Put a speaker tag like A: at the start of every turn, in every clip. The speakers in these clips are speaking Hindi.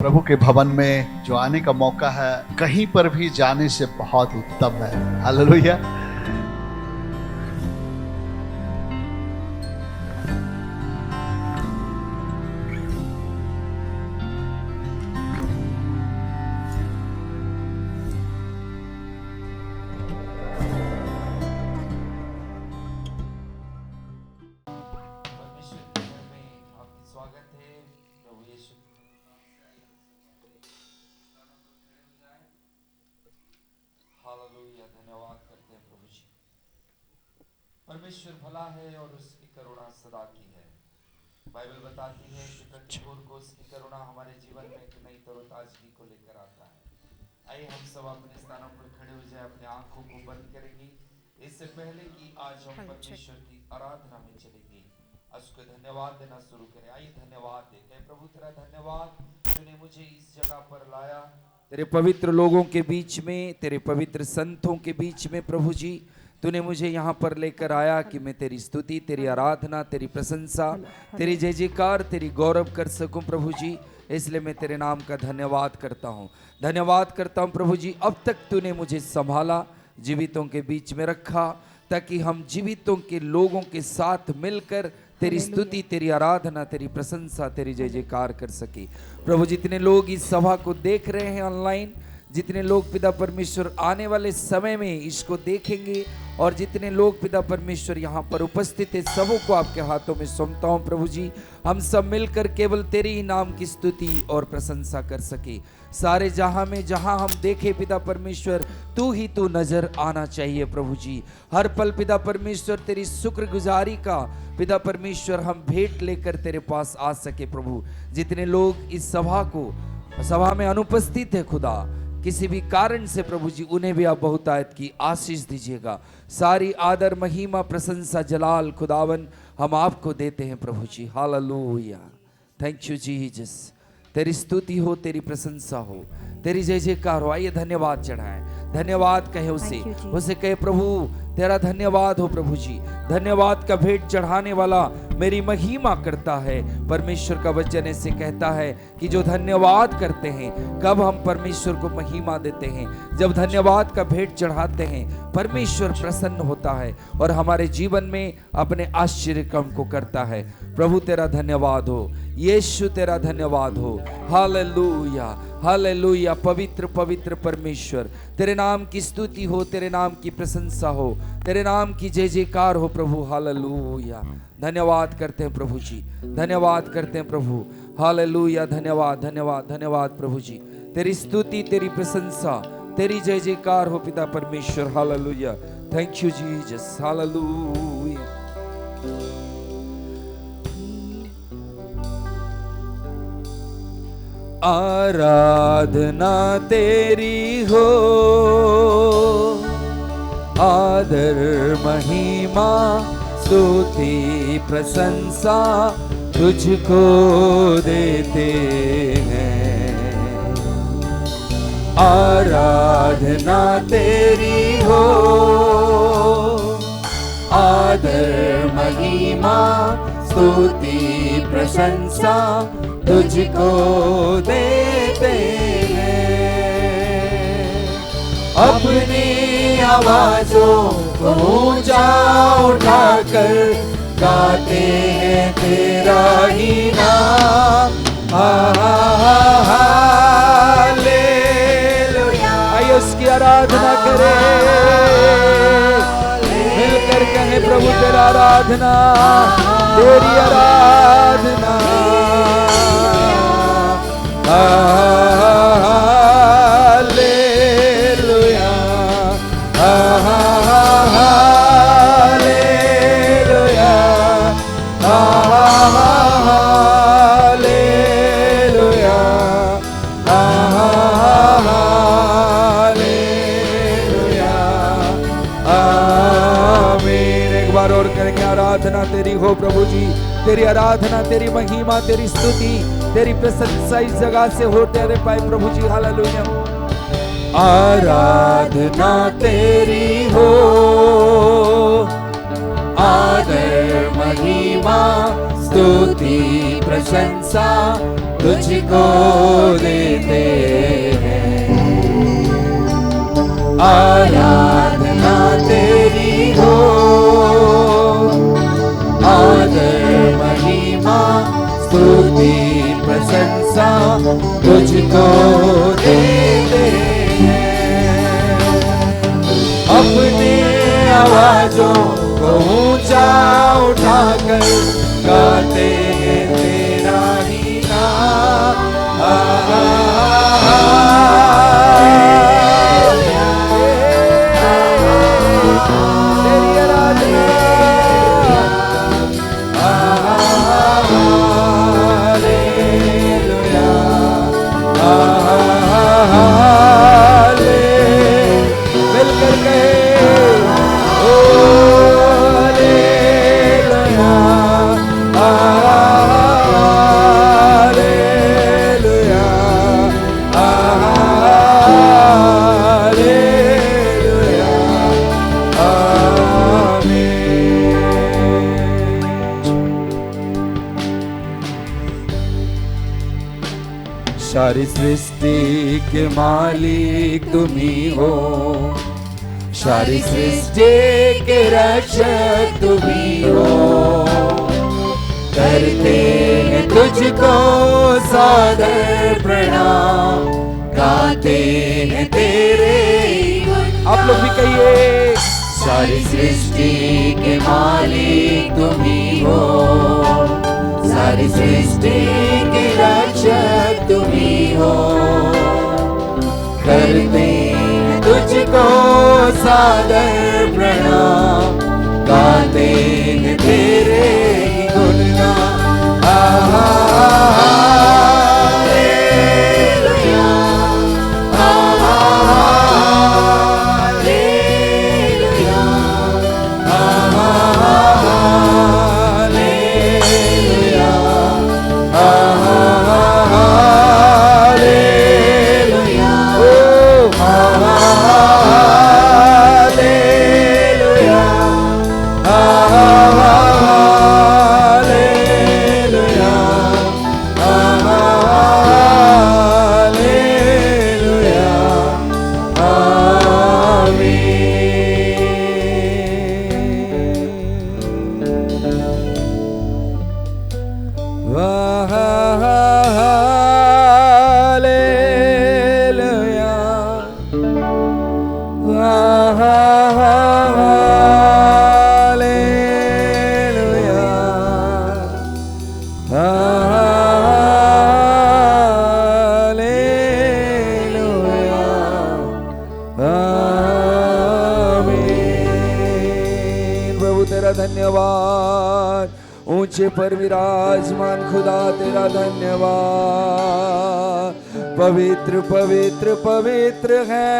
A: प्रभु के भवन में जो आने का मौका है, कहीं पर भी जाने से बहुत उत्तम है। हालेलुया।
B: धन्यवाद करते हैं प्रभु जी। परमेश्वर भला है और उसकी करुणा सदा की है। बाइबल बताती है कि प्रतिकूल को उसकी करुणा हमारे जीवन में एक नई तरोताजगी को लेकर आता है। आइए हम सब अपने स्थानों पर खड़े हो जाए, अपने आंखों को बंद करेंगे। इससे पहले कि आज हम परमेश्वर की आराधना में चलेंगे, उसको धन्यवाद देना शुरू करें। आइए धन्यवाद देते हैं। प्रभु तेरा धन्यवाद, तूने मुझे इस जगह पर लाया, तेरे पवित्र लोगों के बीच में, तेरे पवित्र संतों के बीच में। प्रभु जी, तूने मुझे यहाँ पर लेकर आया कि मैं तेरी स्तुति, तेरी आराधना, तेरी प्रशंसा, तेरी जय जयकार, तेरी गौरव कर सकूं प्रभु जी। इसलिए मैं तेरे नाम का धन्यवाद करता हूँ, धन्यवाद करता हूँ प्रभु जी। अब तक तूने मुझे संभाला, जीवितों के बीच में रखा, ताकि हम जीवितों के लोगों के साथ मिलकर तेरी स्तुति, तेरी आराधना, तेरी प्रशंसा, तेरी जय जयकार कर सके। प्रभु, जितने लोग इस सभा को देख रहे हैं ऑनलाइन, जितने लोग पिता परमेश्वर आने वाले समय में इसको देखेंगे, और जितने लोग पिता परमेश्वर यहाँ पर उपस्थित है, सबों को आपके हाथों में सौंपता हूँ प्रभु जी। हम सब मिलकर केवल तेरे ही नाम की स्तुति और प्रशंसा कर सके। सारे जहां में जहां हम देखे पिता परमेश्वर, तू ही तू नजर आना चाहिए प्रभु जी। हर पल पिता परमेश्वर तेरी शुक्रगुजारी का पिता परमेश्वर हम भेंट लेकर तेरे पास आ सके प्रभु। जितने लोग इस सभा में अनुपस्थित है खुदा, किसी भी कारण से प्रभु जी, उन्हें भी आप बहुतायत की आशीष दीजिएगा। सारी आदर, महिमा, प्रशंसा, जलाल खुदावन हम आपको देते हैं प्रभु जी। Hallelujah, thank you Jesus. तेरी स्तुति हो, तेरी प्रशंसा हो, तेरी जय जयकार हो। आइए धन्यवाद चढ़ाएं, धन्यवाद कहे उसे कहे प्रभु तेरा धन्यवाद हो प्रभु जी। धन्यवाद का भेंट चढ़ाने वाला मेरी महिमा करता है। परमेश्वर का वचन ऐसे कहता है कि जो धन्यवाद करते हैं, कब हम परमेश्वर को महिमा देते हैं, जब धन्यवाद का भेंट चढ़ाते हैं, परमेश्वर प्रसन्न होता है और हमारे जीवन में अपने आश्चर्य काम को करता है। प्रभु तेरा धन्यवाद हो, यीशु तेरा धन्यवाद हो। Hallelujah, hallelujah. पवित्र पवित्र परमेश्वर, तेरे नाम की स्तुति हो, तेरे नाम की प्रशंसा हो, तेरे नाम की जय जयकार हो प्रभु। हालेलुया। धन्यवाद करते हैं प्रभु जी, धन्यवाद करते हैं प्रभु। हालेलुया, धन्यवाद धन्यवाद धन्यवाद प्रभु जी। तेरी स्तुति, तेरी प्रशंसा, तेरी जय जयकार हो पिता परमेश्वर। Hallelujah, thank you Jesus. Hallelujah. आराधना तेरी हो, आदर महिमा स्तुति प्रशंसा तुझको देते हैं। आराधना तेरी हो, आदर महिमा स्तुति प्रशंसा तुझको देते हैं। अपनी आवाजों को ऊंचा उठाकर गाते हैं तेरा ही नाम। हालेलुया। आइए उसकी आराधना करें, मिलकर कहें प्रभु तेरा आराधना, तेरी आराधना। Hallelujah, hallelujah, hallelujah, hallelujah. आमीन। एक बार और करेंगे, आराधना तेरी हो प्रभु जी, तेरी आराधना, तेरी महिमा, तेरी स्तुति, तेरी प्रशंसा इस जगह से होते रहे पाए प्रभु जी। हालेलुया। आराधना तेरी हो, आदर महिमा स्तुति प्रशंसा तुझको देते हैं। आराधना तेरी हो, आदर महिमा स्तुति प्रशंसा तुझको देते हैं। अपने आवाजों को ऊंचा उठाकर गाते हैं तेरा ही नाम। तेरी आराधना, हालेलुया, मिलकर कहे ओ हालेलुया, हालेलुया, हालेलुया, आमीन। सारी सृष्टि के मालिक तुम ही हो, सारी सृष्टि के रक्षक तुम ही हो। करते हैं तुझको सादर प्रणाम, गाते हैं तेरे गुण। आप लोग भी कहिए सारी सृष्टि के मालिक तुम ही हो, सारी सृष्टि के रक्षक तुम ही हो। करते हैं तुझको सादर प्रणाम, गाते हैं तेरे गुणगान। हालेलुया, हालेलुया, हालेलुया, हालेलुया, ओ हालेलुया, हालेलुया, हालेलुया, धन्यवाद। ऊंचे पर विराजमान खुदा तेरा धन्यवाद। पवित्र पवित्र पवित्र है,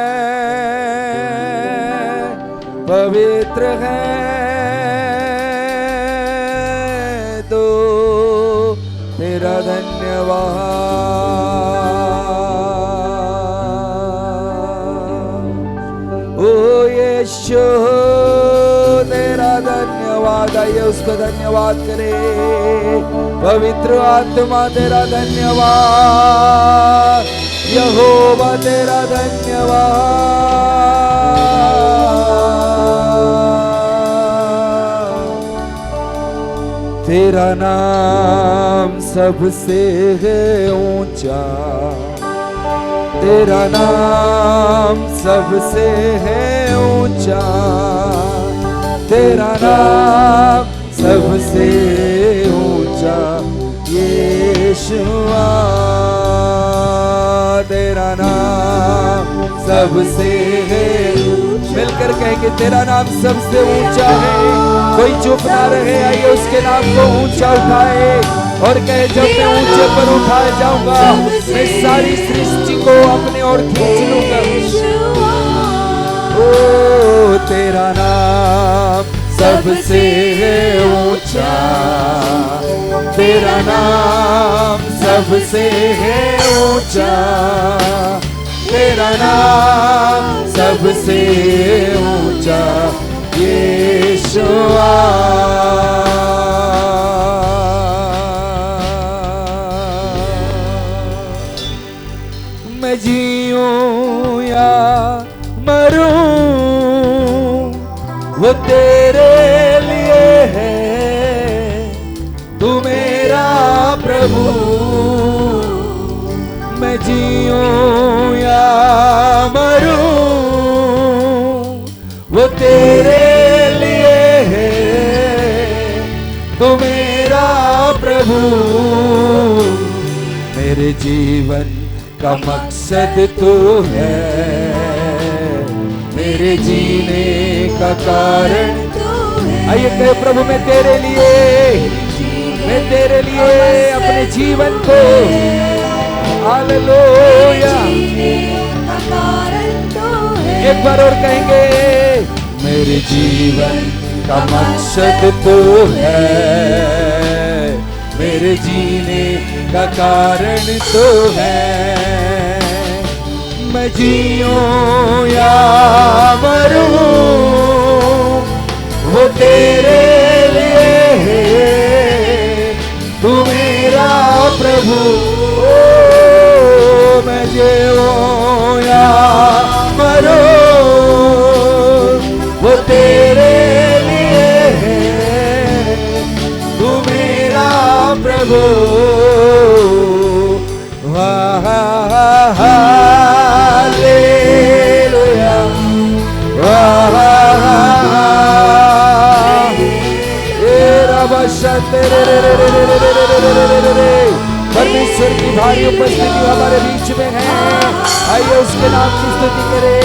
B: पवित्र है तो तेरा धन्यवाद। ओ यीशु तेरा धन्यवाद। आइए उसको धन्यवाद करें। पवित्र आत्मा तेरा धन्यवाद। यहोवा तेरा धन्यवाद। तेरा नाम सबसे है ऊंचा, तेरा नाम सबसे है ऊंचा, तेरा नाम सबसे ऊंचा यीशुआ। तेरा नाम सबसे है, मिलकर कहेंगे तेरा नाम सबसे ऊंचा है। कोई चुप ना रहे, आइए उसके नाम को ऊंचा उठाए और कहे जब मैं ऊंचे पर उठाया जाऊंगा मैं सारी सृष्टि को अपने ओर खींच लूंगा। ओ तेरा नाम सबसे ऊंचा, तेरा नाम सबसे ऊंचा, तेरा नाम सबसे ऊंचा यीशुआ। मैं जीऊं या मरूं वो तेरे लिए है, तू मेरा प्रभु। मैं जीऊं या मरूं वो तेरे लिए है, तू मेरा प्रभु। मेरे जीवन का मकसद तू है, मेरे जीने का कारण तू है। आइए कहे प्रभु मैं तेरे लिए अपने जीवन को, हालेलुया, एक बार और कहेंगे मेरे जीवन का मकसद तू है, मेरे जीने का कारण तो है। मैं जीऊं या मरूं वो तेरे लिए है, तू मेरा प्रभु। ओ मैं जीऊं या मरूं वो तेरे लिए है, तू मेरा प्रभु। परमेश्वर की भारी उपस्थिति हमारे बीच में है, आइए उसके नाम की स्तुति करें।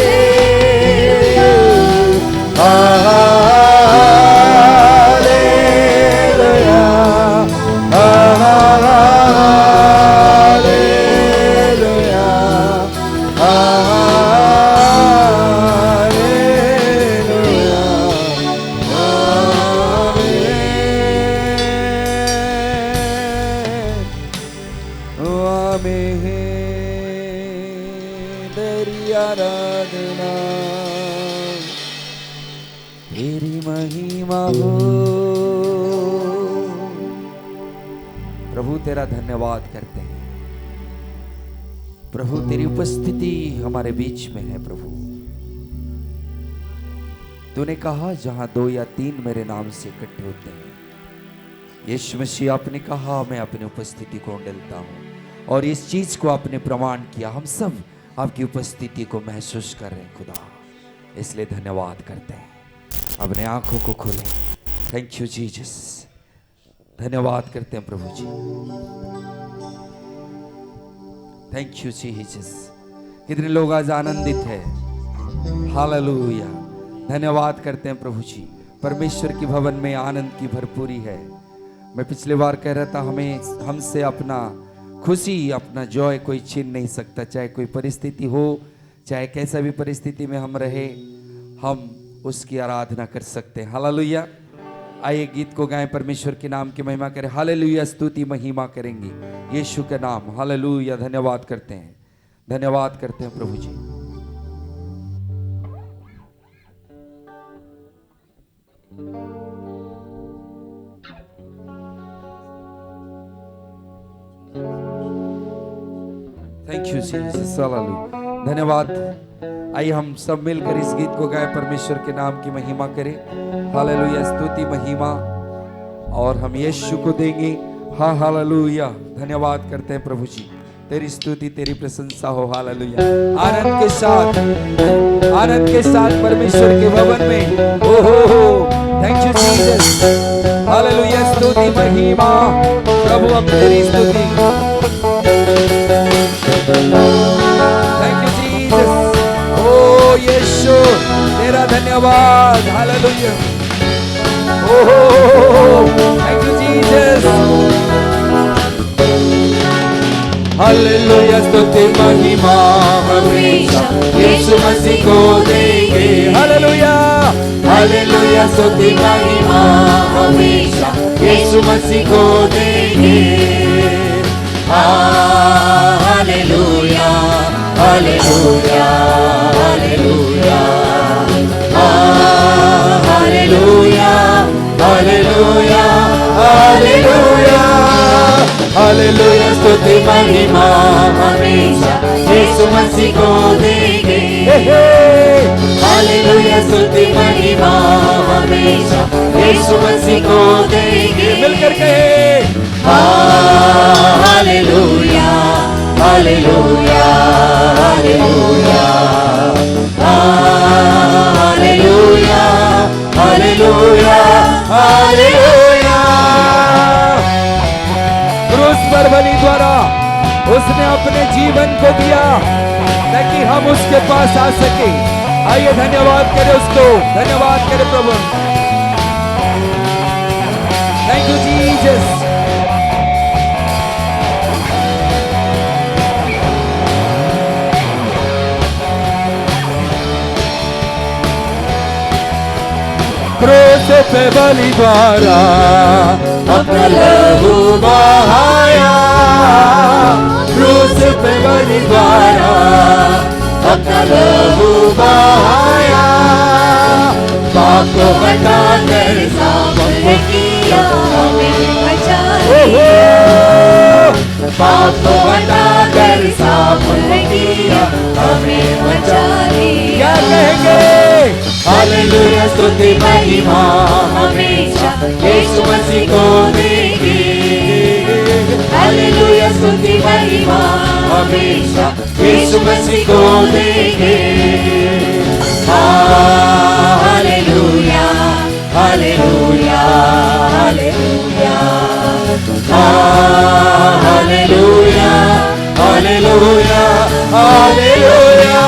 B: तेरी महिमा हो प्रभु, तेरा धन्यवाद करते हैं प्रभु। तेरी उपस्थिति हमारे बीच में है प्रभु। तूने कहा जहां 2 या 3 मेरे नाम से इकट्ठे होते हैं, यीशु मसीह आपने कहा मैं अपनी उपस्थिति को उंडेलता हूं, और इस चीज को आपने प्रमाण किया। हम सब आपकी उपस्थिति को महसूस कर रहे हैं खुदा, इसलिए धन्यवाद करते हैं। अपने आंखों को खोलें। थैंक यू जीसस, धन्यवाद करते हैं प्रभु जी। Thank you Jesus. कितने लोग आज आनंदित हैं, हालेलुया। धन्यवाद करते हैं प्रभु जी। परमेश्वर की भवन में आनंद की भरपूरी है। मैं पिछली बार कह रहा था हमसे अपना खुशी, अपना जॉय कोई छीन नहीं सकता। चाहे कोई परिस्थिति हो, चाहे कैसा भी परिस्थिति में हम रहे, हम उसकी आराधना कर सकते हैं। हालेलुया। आइए गीत को गाएं, परमेश्वर के नाम की महिमा करें। हालेलुया। स्तुति महिमा करेंगे यीशु के नाम। हालेलुया। धन्यवाद करते हैं, धन्यवाद करते हैं प्रभु जी। Thank you Jesus. हालेलुया। धन्यवाद। आइए हम सब मिलकर इस गीत को गाएं, परमेश्वर के नाम की महिमा करें। हालेलुया। स्तुति महिमा और हम यीशु को देंगे। हाँ हालेलुया। धन्यवाद करते हैं प्रभु जी। तेरी स्तुति, तेरी प्रशंसा हो। हालेलुया। आनंद के साथ परमेश्वर के भवन में। ओहो, थैंक यू जीसस। हालेलुया। स्तुति महिमा प्रभु, अब तेरी स्तुति। Thank you Jesus. ओ यीशु, तेरा धन्यवाद। हालेलुया। Oh, thank you Jesus. Hallelujah. स्तुति महिमा हमेशा यीशु मसीह को देंगे। हालेलुया। हालेलुया। स्तुति महिमा हमेशा यीशु मसीह को देंगे। Hallelujah. Hallelujah. Hallelujah. Hallelujah. Hallelujah. Hallelujah. Hallelujah. स्तुति महिमा हमेशा यीशु
C: यीशु मसीह को देंगे। हालेलुया स्तुति महिमा हमेशा यीशु मसीह को देंगे।
D: मिलकर कहे
C: hallelujah hallelujah hallelujah hallelujah hallelujah hallelujah.
D: क्रूस पर बलि द्वारा उसने अपने जीवन को दिया ताकि हम उसके पास आ सके। आइए धन्यवाद करें उसको, धन्यवाद करें प्रभु। Thank you Jesus. क्रूस पे बलि द्वारा
C: अपना लहू बहाया।
D: क्रूस पे बलि द्वारा
C: अपना लहू बहाया। पाप को हटा कर सामने किया हमें बचा लिया। पाप को हटा कर सामने किया हमें बचा लिया।
D: क्या कहेंगे?
C: हालेलुया स्तुति महिमा हमेशा यीशु मसीह को देंगे। हालेलुया स्तुति महिमा हमेशा यीशु मसीह को देंगे। Hallelujah hallelujah hallelujah hallelujah hallelujah hallelujah.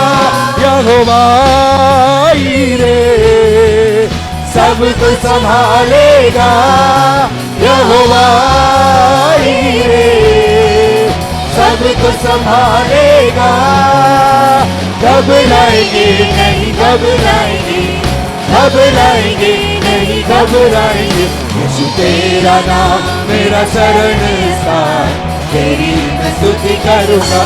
D: यहोवा रे
C: सब कुछ संभालेगा। यहोवा रे सब कुछ संभालेगा। घबराएंगे नहीं घबराएंगे, घबराएंगे नहीं घबराएंगे। यीशु तेरा नाम मेरा शरण स्थान, तेरी मैं स्तुति करूँगा।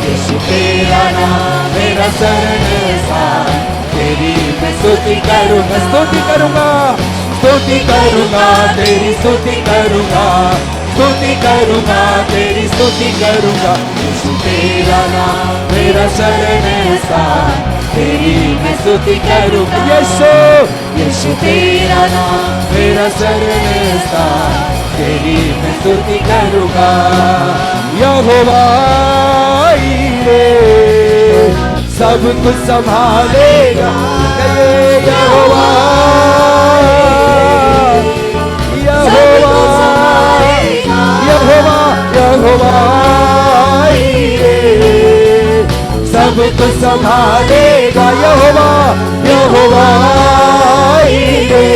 C: यीशु तेरा नाम मेरा शरण स्थान, तेरी मैं स्तुति करूँगा।
D: स्तुति करूंगा,
C: स्तुति करूँगा तेरी स्तुति करूँगा, स्तुति करूँगा तेरी स्तुति करूँगा। यीशु तेरा नाम मेरा शरण स्थान, तेरी मैं स्तुति करूँगा। यीशु तेरा नाम मेरा शरण स्थान, तेरी मैं स्तुति करूँगा।
D: यहोवा रे सब कुछ संभालेगा। यहोवा यहोवा यहोवा यहोवा रे
C: सब कुछ संभालेगा। यहोवा यहोवा रे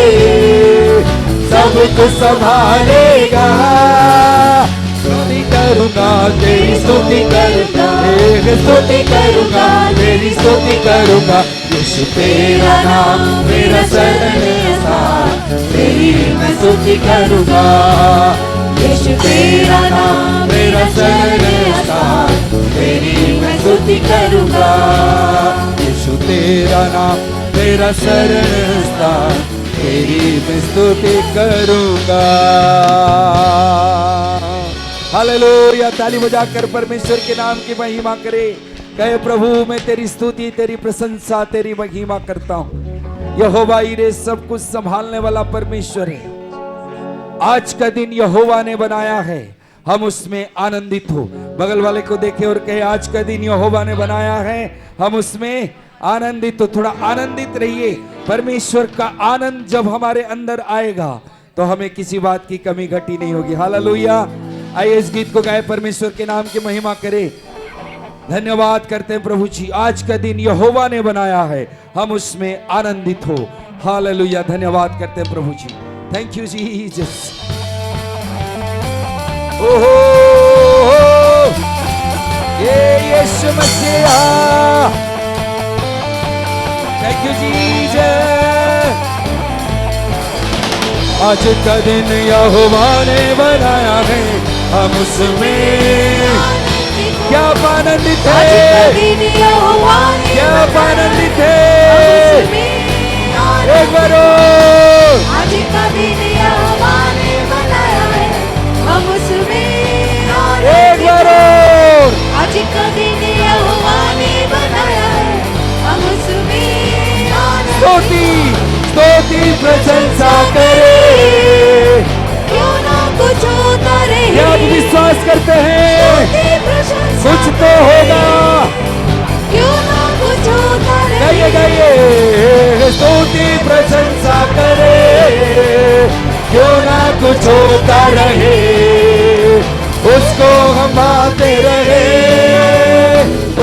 C: सब कुछ संभालेगा। स्तुति करूँगा तेरी स्तुति करूँगा, स्तुति करूँगा तेरी स्तुति करूँगा। यीशु तेरा नाम मेरा शरण स्थान, तेरी मैं स्तुति करूँगा। यीशु तेरा नाम मेरा शरण स्थान, तेरी मैं स्तुति करूँगा।
D: यीशु तेरा नाम मेरा शरण स्थान, तेरी मैं स्तुति करूंगा। हालेलुया। ताली बजाकर परमेश्वर के नाम की महिमा करे। कहे प्रभु मैं तेरी स्तुति, तेरी प्रशंसा, तेरी महिमा करता हूँ। यहोवा यीरे सब कुछ संभालने वाला परमेश्वर है। आज का दिन यहोवा ने बनाया है, हम उसमें आनंदित हो। बगल वाले को देखे और कहे आज का दिन यहोवा ने बनाया है, हम उसमें आनंदित हो। थोड़ा आनंदित रहिए। परमेश्वर का आनंद जब हमारे अंदर आएगा तो हमें किसी बात की कमी घटी नहीं होगी। हालेलुया। आइए इस गीत को गाए, परमेश्वर के नाम की महिमा करें। धन्यवाद करते हैं प्रभु जी। आज का दिन यहोवा ने बनाया है, हम उसमें आनंदित हो। हालेलुया। धन्यवाद करते हैं प्रभु जी। Thank you Jesus. ओहो ये यीशु मसीह। Thank you Jesus. आज का दिन यहोवा ने बनाया है, हम उसमें क्या आनंदित है, क्या आनंदित है। एक बार
C: आज का दिन यहोवा ने बनाया है, हम उसमें
D: एक बार
C: आज का दिन
D: स्तुति प्रशंसा करे।
C: क्यों ना कुछ होता रहे,
D: ये आप विश्वास करते हैं
C: स्तुति प्रशंसा
D: कुछ तो होगा।
C: क्यों ना कुछ होता रहे,
D: गाइए गाइए, स्तुति प्रशंसा करे, क्यों ना कुछ होता रहे, उसको हम आते रहे,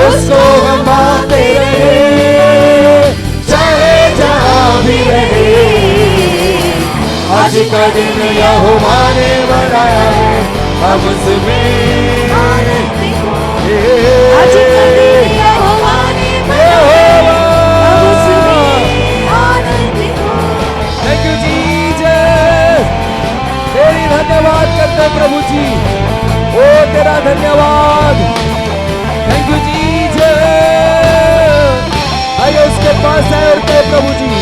D: उसको हम आते रहे, चाहे जहाँ भी रहे। आज का दिन यहोवा ने बनाया है, हम उसमें
C: आनंदित हो। आज का दिन यहोवा ने बनाया, हम उसमें आनंदित हो।
D: थैंक यू जीसस, तेरी धन्यवाद करते हैं प्रभु जी, ओ तेरा धन्यवाद। Thank you Jesus. आइए उसके पास आए और कहे प्रभु जी,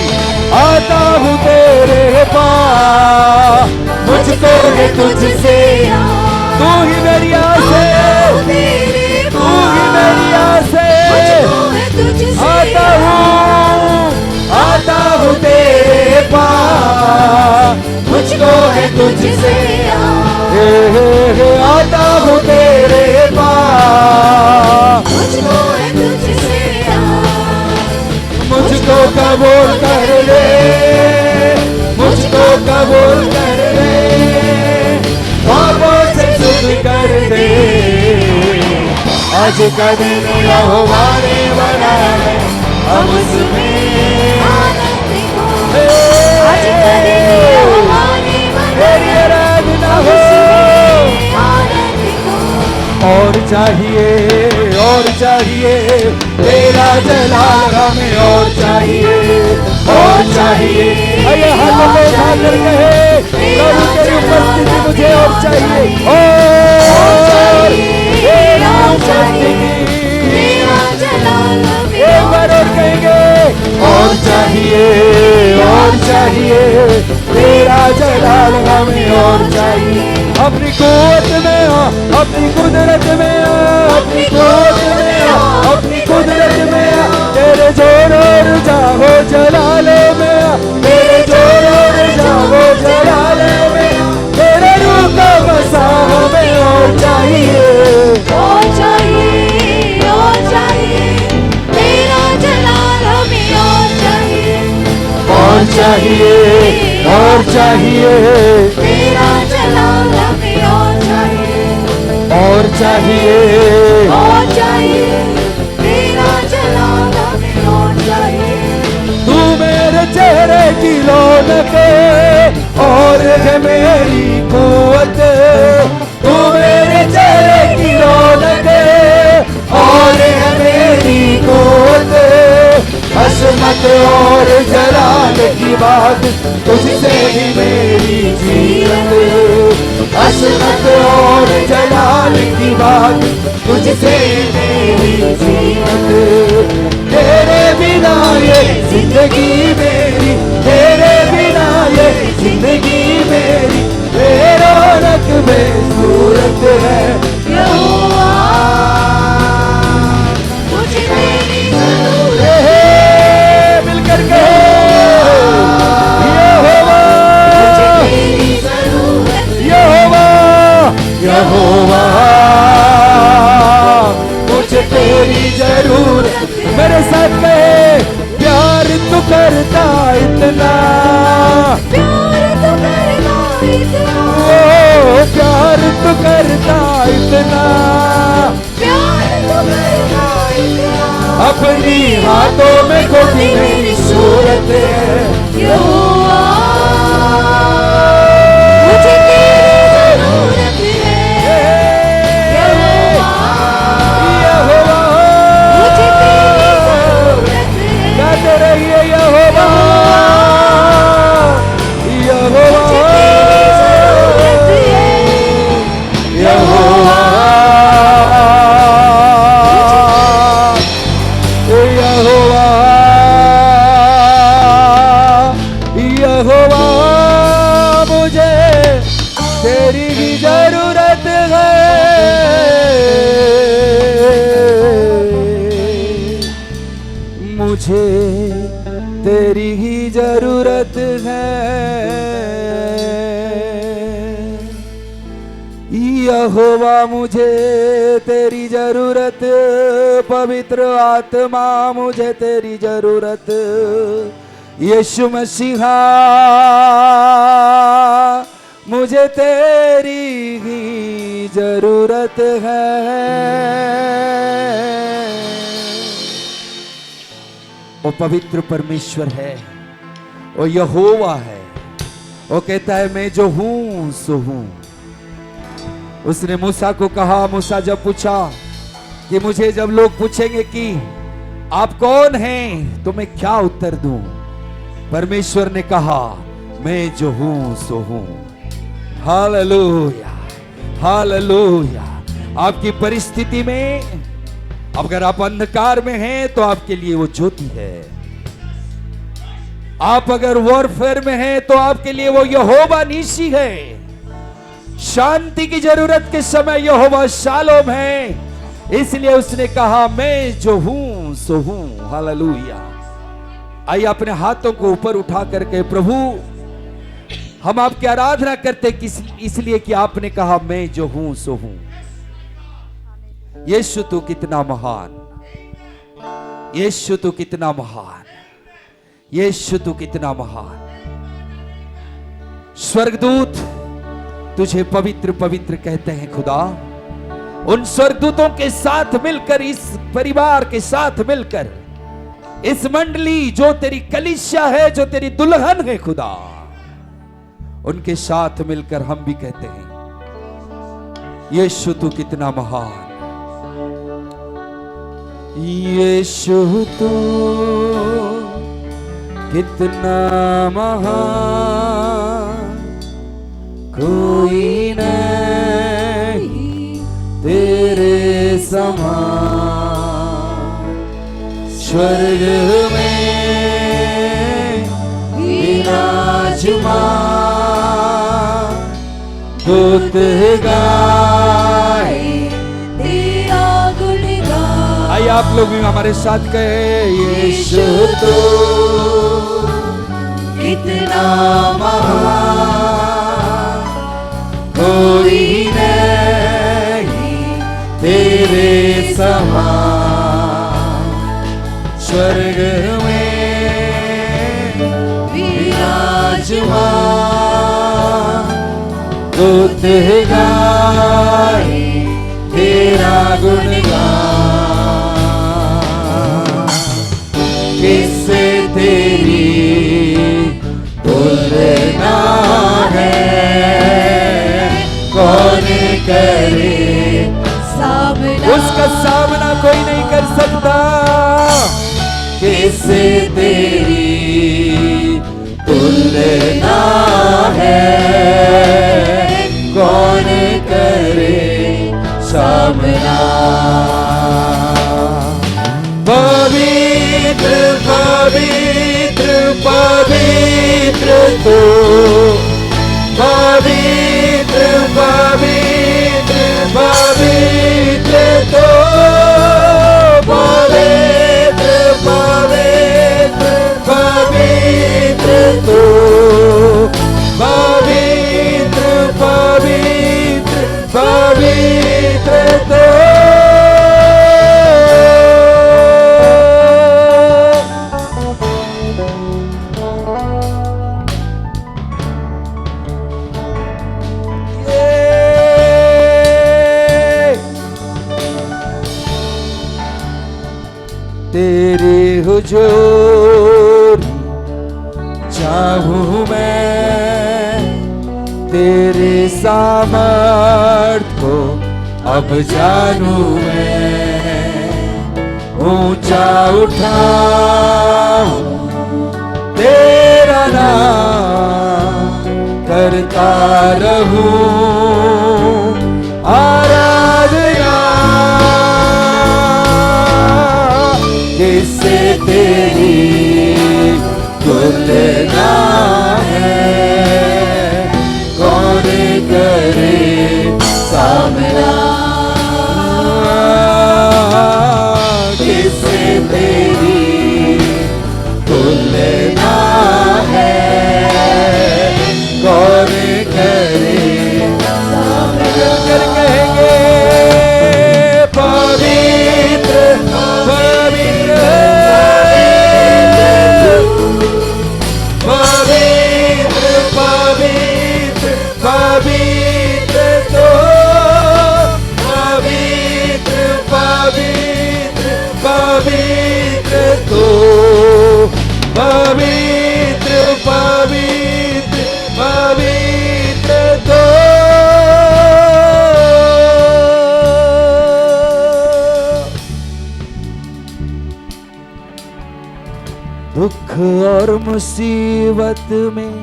D: आता हूँ तेरे पास, मुझको है तुझसे, तू ही मेरी आस है, तू ही मेरी आस है। आता हूँ तेरे पास, मुझको है तुझसे, आता हूँ तेरे पास, मुझको कबूल कर ले, मुझको कबूल कर ले, पापों से शुद्ध कर दे। आज का दिन यहोवा ने बनाया है, हम उसमें
C: आनंदित हो।
D: तेरी आराधना हो। और चाहिए तेरा जलाल हमें, और चाहिए। आइए हाथों को उठाकर कहे, प्रभु तेरी उपस्थिति मुझे और चाहिए, और तेरी उपस्थिति। एक बार और कहेंगे, और चाहिए तेरा जलाल हमें, और चाहिए। अपनी कुव्वत में आ, अपनी कुदरत में आ, अपनी कुव्वत में आ, अपनी कुदरत में आ, तेरे जोर और जाहो जलाले में आ, तेरे जोर और जाहो जलाले में आ, तेरे रूह का बसा हमें और चाहिए, और चाहिए,
C: तेरा जलाल हमें और चाहिए,
D: और चाहिए,
C: और चाहिए, तेरा जलाल हमें और चाहिए।
D: तू मेरे चेहरे की रौनक और है मेरी कुव्वत, तू मेरे चेहरे की रौनक और है मेरी कुव्वत। अजमत और जलाल की बात तुझसे ही मेरी जीवत, अजमत और जलाल की बात तुझसे मेरी जीवत। तेरे बिना ये जिंदगी मेरी, तेरे बिना ये जिंदगी मेरी बेरौनक बेसूरत है।
C: यहोवा, मुझे तेरी जरूरत है,
D: मिलकर कहो, यहोवा,
C: मुझे तेरी जरूरत है,
D: यहोवा, यहोवा, मुझे तेरी जरूरत। मेरे साथ कहे, प्यार तू करता इतना,
C: प्यार तो करना इतना,
D: ओ प्यार तू करता इतना,
C: प्यार तो करना इतना,
D: अपनी हाथों में खोटी मेरी सूरत है।
C: यहोवा, मुझे तेरी जरूरत है, यहोवा,
D: यहोवा,
C: मुझे तेरी जरूरत है,
D: गाते रहिए यहोवा, यहोवा,
C: मुझे तेरी जरूरत है,
D: यहोवा, यहोवा, यहोवा, मुझे तेरी भी जरूरत है। मुझे तेरी ही जरूरत है। यहोवा मुझे तेरी जरूरत, पवित्र आत्मा मुझे तेरी जरूरत, यीशु मसीहा मुझे तेरी ही जरूरत है। वो पवित्र परमेश्वर है, वो यहोवा है। वो कहता है मैं जो हूं सो हूं। उसने मूसा को कहा, मूसा जब पूछा कि मुझे जब लोग पूछेंगे कि आप कौन हैं तो मैं क्या उत्तर दूं, परमेश्वर ने कहा मैं जो हूं सो हूं। Hallelujah, hallelujah. आपकी परिस्थिति में अगर आप अंधकार में हैं तो आपके लिए वो ज्योति है। आप अगर वॉरफेयर में हैं तो आपके लिए वो यहोवा नीसी है। शांति की जरूरत के समय यहोवा शालोम है, इसलिए उसने कहा मैं जो हूं सो हूं। हालेलुया। आइए अपने हाथों को ऊपर उठा करके प्रभु हम आपकी आराधना करते इसलिए कि आपने कहा मैं जो हूं सो हूं। यीशु तू कितना महान, यीशु तू कितना महान, यीशु तू कितना महान। स्वर्गदूत तुझे पवित्र पवित्र कहते हैं खुदा। उन स्वर्गदूतों के साथ मिलकर, इस परिवार के साथ मिलकर, इस मंडली जो तेरी कलीसिया है, जो तेरी दुल्हन है खुदा, उनके साथ मिलकर हम भी कहते हैं यीशु तू कितना महान, यीशु तू कितना महान, कोई नहीं तेरे समान। स्वर्ग में विराजमान, दूत गाए
C: तेरा गुणगान।
D: आइए आप लोग भी हमारे साथ कहे यीशु
C: तू कितना महान,
D: कोई नहीं तेरे समान। स्वर्ग में विराजमान, दूत गाए तेरा गुणगान। किससे तेरी तुलना है, कौन करे
C: सामना,
D: उसका सामना कोई नहीं कर सकता। किससे तेरी तुलना है, कौन करे सामना। पवित्र पवित्र पवित्र तो, पवित्र पवित्र पवित्र तो, पवित्र पवित्र पवित्र तो, पवित्र पवित्र पवित्र तो। तेरे हुजूर चाहूं मैं, तेरे सामर्थ को अब जानूं मैं। ऊंचा उठाऊं तेरा नाम, करता रहूं आराधना। किससे तेरी तुलना है, कौन करे सामना। किससे तेरी तुलना दुख और मुसीबत में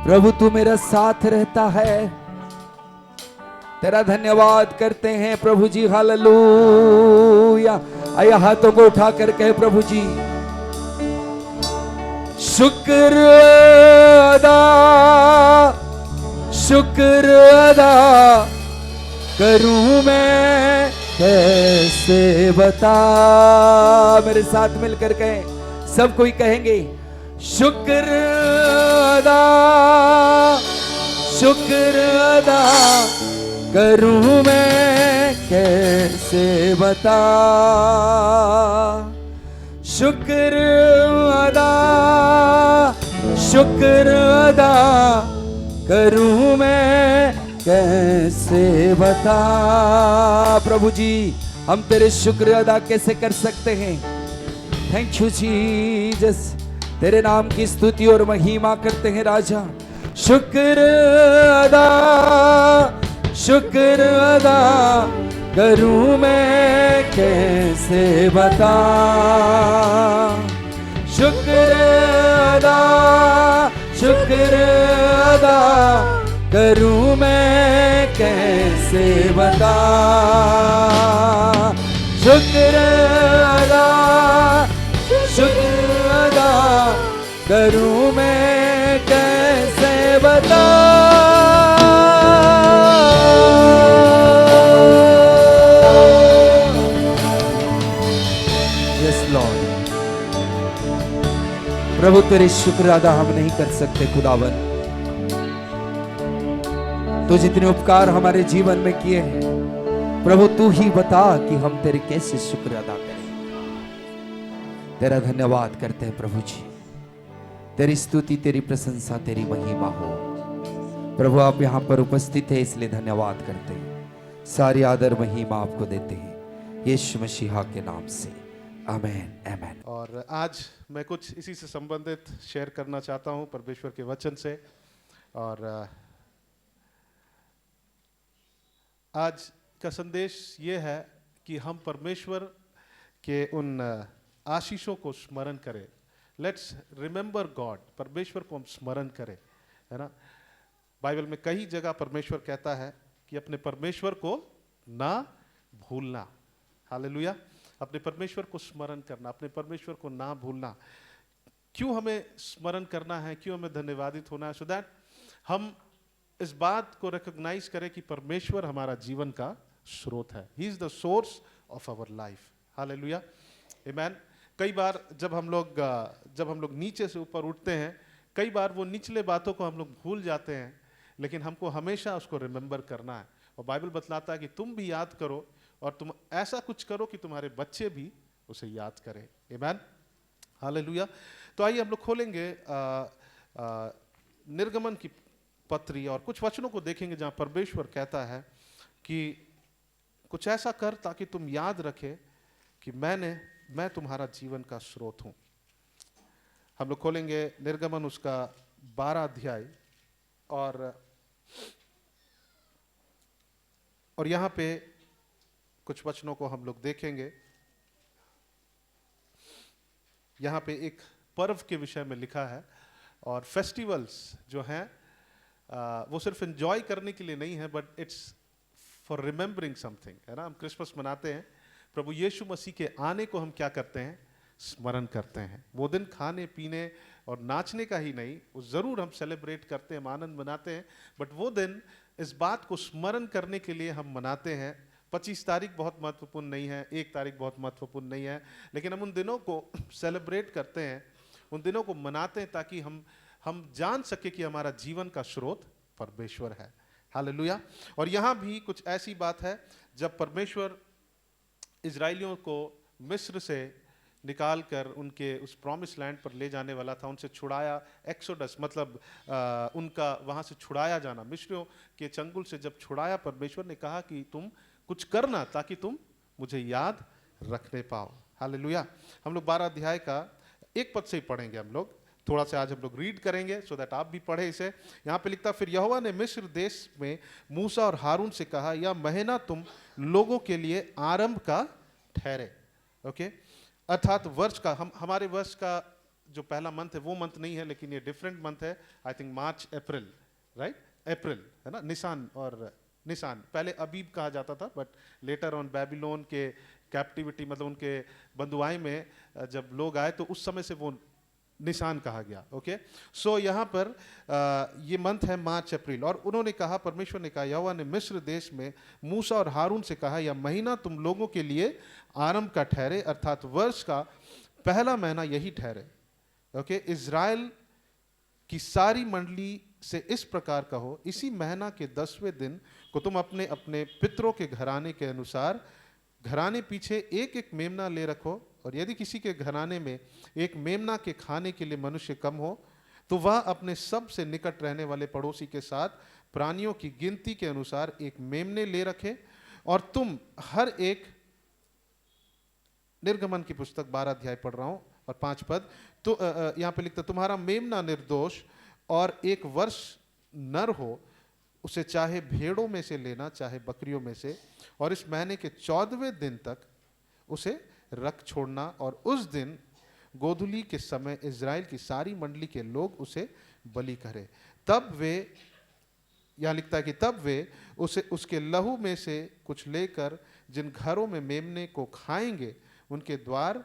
D: प्रभु तू मेरा साथ रहता है। तेरा धन्यवाद करते हैं प्रभु जी, हालेलुया। आया हाथों को उठाकर कहे प्रभु जी शुक्र अदा करूं मैं कैसे बता। मेरे साथ मिलकर कहें, सब कोई कहेंगे शुक्र अदा करूं मैं कैसे बता। शुक्र अदा करूं मैं कैसे बता। प्रभु जी हम तेरे शुक्र अदा कैसे कर सकते हैं। Thank you Jesus. तेरे नाम की स्तुति और महिमा करते हैं राजा। शुक्र अदा करूं मैं कैसे बता। शुक्र अदा करूं मैं कैसे बता। शुक्र अदा करूं मैं कैसे बता। Yes Lord. प्रभु तेरे शुक्र अदा हम नहीं कर सकते खुदावन। तो जितने उपकार हमारे जीवन में किए हैं प्रभु तू ही बता कि हम तेरे कैसे शुक्र अदा करें। तेरा धन्यवाद करते हैं प्रभु जी। तेरी स्तुति, तेरी प्रशंसा, तेरी महिमा हो। प्रभु आप यहाँ पर उपस्थित है इसलिए धन्यवाद करते हैं। सारी आदर महिमा आपको देते हैं यीशु मसीहा के नाम से, आमीन आमीन।
E: और आज मैं कुछ इसी से संबंधित शेयर करना चाहता हूँ परमेश्वर के वचन से। और आज का संदेश ये है कि हम परमेश्वर के उन आशीषों को स्मरण करें। Let's remember God. परमेश्वर को हम स्मरण करें, है ना। बाइबल में कई जगह परमेश्वर कहता है कि अपने परमेश्वर को ना भूलना। हालेलुया। अपने परमेश्वर को स्मरण करना, अपने परमेश्वर को ना भूलना। क्यों हमें स्मरण करना है, क्यों हमें धन्यवादित होना है? सो दैट हम इस बात को रिकॉग्नाइज करें कि परमेश्वर हमारा जीवन का स्रोत है। He is the source of our life. Hallelujah, आमीन। कई बार जब हम लोग नीचे से ऊपर उठते हैं, कई बार वो निचले बातों को हम लोग भूल जाते हैं, लेकिन हमको हमेशा उसको रिमेंबर करना है। और बाइबल बतलाता है कि तुम भी याद करो और तुम ऐसा कुछ करो कि तुम्हारे बच्चे भी उसे याद करें। आमीन, हालेलुया। तो आइए हम लोग खोलेंगे निर्गमन की पत्री और कुछ वचनों को देखेंगे जहां परमेश्वर कहता है कि कुछ ऐसा कर ताकि तुम याद रखे कि मैं तुम्हारा जीवन का स्रोत हूं। हम लोग खोलेंगे निर्गमन उसका 12 अध्याय और यहां पे कुछ वचनों को हम लोग देखेंगे। यहां पे एक पर्व के विषय में लिखा है और फेस्टिवल्स जो हैं वो सिर्फ एंजॉय करने के लिए नहीं है, but it's for remembering something, है ना। हम क्रिसमस मनाते हैं, प्रभु यीशु मसीह के आने को हम क्या करते हैं, स्मरण करते हैं। वो दिन खाने पीने और नाचने का ही नहीं, वो ज़रूर हम सेलिब्रेट करते हैं, आनंद मनाते हैं, बट वो दिन इस बात को स्मरण करने के लिए हम मनाते हैं। 25 तारीख बहुत महत्वपूर्ण नहीं है, 1 तारीख बहुत महत्वपूर्ण नहीं है, लेकिन हम उन दिनों को सेलिब्रेट करते हैं, उन दिनों को मनाते हैं ताकि हम जान सके कि हमारा जीवन का स्रोत परमेश्वर है। हालेलुया। और यहाँ भी कुछ ऐसी बात है, जब परमेश्वर इजराइलियों को मिस्र से निकालकर उनके उस प्रॉमिस लैंड पर ले जाने वाला था, उनसे छुड़ाया, एक्सोडस मतलब उनका वहाँ से छुड़ाया जाना, मिस्रियों के चंगुल से जब छुड़ाया, परमेश्वर ने कहा कि तुम कुछ करना ताकि तुम मुझे याद रखने पाओ। हालेलुया। हम लोग 12 अध्याय का 1 पद से ही पढ़ेंगे। हम लोग थोड़ा सा आज हम लोग रीड करेंगे सो दैट आप भी पढ़े इसे। यहाँ पे लिखता, फिर यहोवा ने मिस्र देश में मूसा और हारून से कहा, यह महीना तुम लोगों के लिए आरंभ का ठहरे। ओके, अर्थात वर्ष का, हमारे वर्ष का जो पहला मंथ है वो मंथ नहीं है, लेकिन ये डिफरेंट मंथ है। I think March April, right, अप्रैल है ना। निसान, और निसान पहले अबीब कहा जाता था, बट लेटर ऑन बेबीलोन के कैप्टिविटी, मतलब उनके बंधुआई में जब लोग आए तो उस समय से वो निशान कहा गया। ओके, सो यहाँ पर ये मंथ है मार्च अप्रैल। और उन्होंने कहा, परमेश्वर ने कहा, यहोवा ने मिस्र देश में मूसा और हारून से कहा, यह महीना तुम लोगों के लिए आरंभ का ठहरे, अर्थात वर्ष का पहला महीना यही ठहरे। ओके, इज़राइल की सारी मंडली से इस प्रकार कहो, इसी महीना के 10वें दिन को तुम अपने अपने पितरों के घराने के अनुसार घराने पीछे एक एक मेमना ले रखो, और यदि किसी के घराने में एक मेमना के खाने के लिए मनुष्य कम हो, तो वह अपने सबसे निकट रहने वाले पड़ोसी के साथ प्राणियों की गिनती के अनुसार एक मेमने ले रखे। और तुम हर एक, निर्गमन की पुस्तक 12 अध्याय पढ़ रहा हूं और 5 पद, तो यहां पे लिखता, तुम्हारा मेमना निर्दोष और एक वर्ष नर हो, उसे चाहे भेड़ों में से लेना चाहे बकरियों में से, और इस महीने के 14वें दिन तक उसे रख छोड़ना। और उस दिन गोधूली के समय इज़राइल की सारी मंडली के लोग उसे बलि करें। तब वे, यहां लिखता है कि तब वे उसे उसके लहू में से कुछ लेकर जिन घरों में मेमने को खाएंगे, उनके द्वार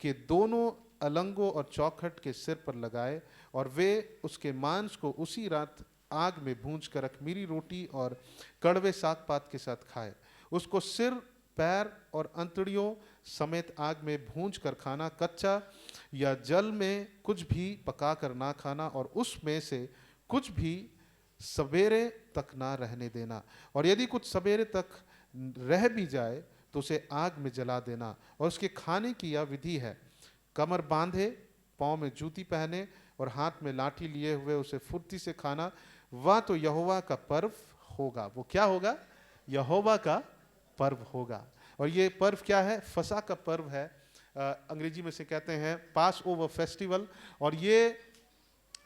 E: के दोनों अलंगों और चौखट के सिर पर लगाए, और वे उसके मांस को उसी रात आग में भूंज कर अख़मीरी रोटी और कड़वे साग पात के साथ खाए। उसको सिर, पैर और अंतड़ियों समेत आग में भूंज कर खाना, कच्चा या जल में कुछ भी पका कर ना खाना, और उसमें से कुछ भी सवेरे तक ना रहने देना। और यदि कुछ सवेरे तक रह भी जाए तो उसे आग में जला देना। और उसके खाने की यह विधि है, कमर बांधे, पाँव में जूती पहने और हाथ में लाठी लिए हुए उसे फुर्ती से खाना। वह तो यहोवा का पर्व होगा। वो क्या होगा? यहोवा का पर्व होगा। और ये पर्व क्या है? फसह का पर्व है। अंग्रेजी में से कहते हैं पास ओवर फेस्टिवल। और ये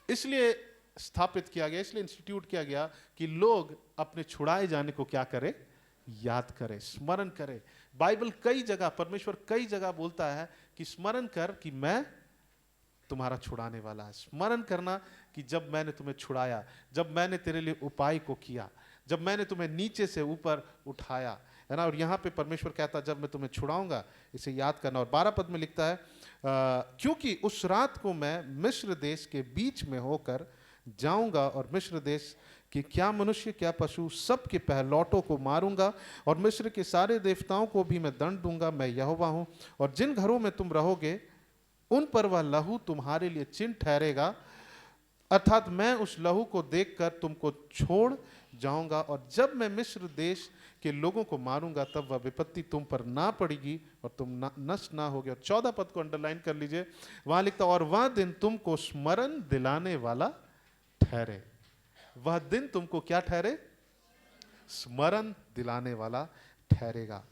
E: इसलिए स्थापित किया गया, इसलिए इंस्टीट्यूट किया गया कि लोग अपने छुड़ाए जाने को क्या करें? याद करें, स्मरण करें। बाइबल कई जगह, परमेश्वर कई जगह बोलता है कि स्मरण कर कि मैं तुम्हारा छुड़ाने वाला है। स्मरण करना कि जब मैंने तुम्हें छुड़ाया, जब मैंने तेरे लिए उपाय को किया, जब मैंने तुम्हें नीचे से ऊपर उठाया, है ना। और यहाँ पे परमेश्वर कहता है जब मैं तुम्हें छुड़ाऊंगा, इसे याद करना। और 12 पद में लिखता है, क्योंकि उस रात को मैं मिस्र देश के बीच में होकर जाऊंगा, और मिस्र देश कि क्या मनुष्य क्या पशु सब के पहलौटों को मारूंगा, और मिस्र के सारे देवताओं को भी मैं दंड दूंगा। मैं यहोवा हूं। और जिन घरों में तुम रहोगे उन पर वह लहू तुम्हारे लिए चिन्ह ठहरेगा, अर्थात मैं उस लहू को देखकर तुमको छोड़ जाऊंगा। और जब मैं मिस्र देश के लोगों को मारूंगा तब वह विपत्ति तुम पर ना पड़ेगी और तुम नष्ट ना होगे। और 14 पद को अंडरलाइन कर लीजिए, वहां लिखता, और वह दिन तुमको स्मरण दिलाने वाला ठहरे। वह दिन तुमको क्या ठहरे? स्मरण दिलाने वाला ठहरेगा।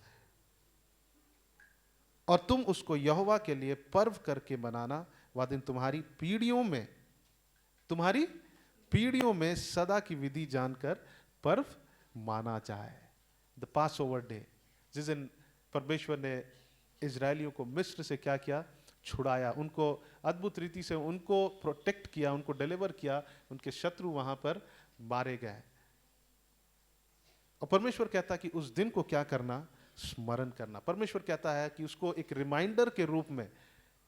E: और तुम उसको यहोवा के लिए पर्व करके मनाना। वह दिन तुम्हारी पीढ़ियों में सदा की विधि जानकर पर्व माना जाए। द पास ओवर डे, जिस दिन परमेश्वर ने इजरायलियों को मिस्र से क्या किया? छुड़ाया, उनको अद्भुत रीति से उनको प्रोटेक्ट किया, उनको डिलीवर किया, उनके शत्रु वहां पर मारे गए। और परमेश्वर कहता है कि उस दिन को क्या करना? स्मरण करना। परमेश्वर कहता है कि उसको एक रिमाइंडर के रूप में,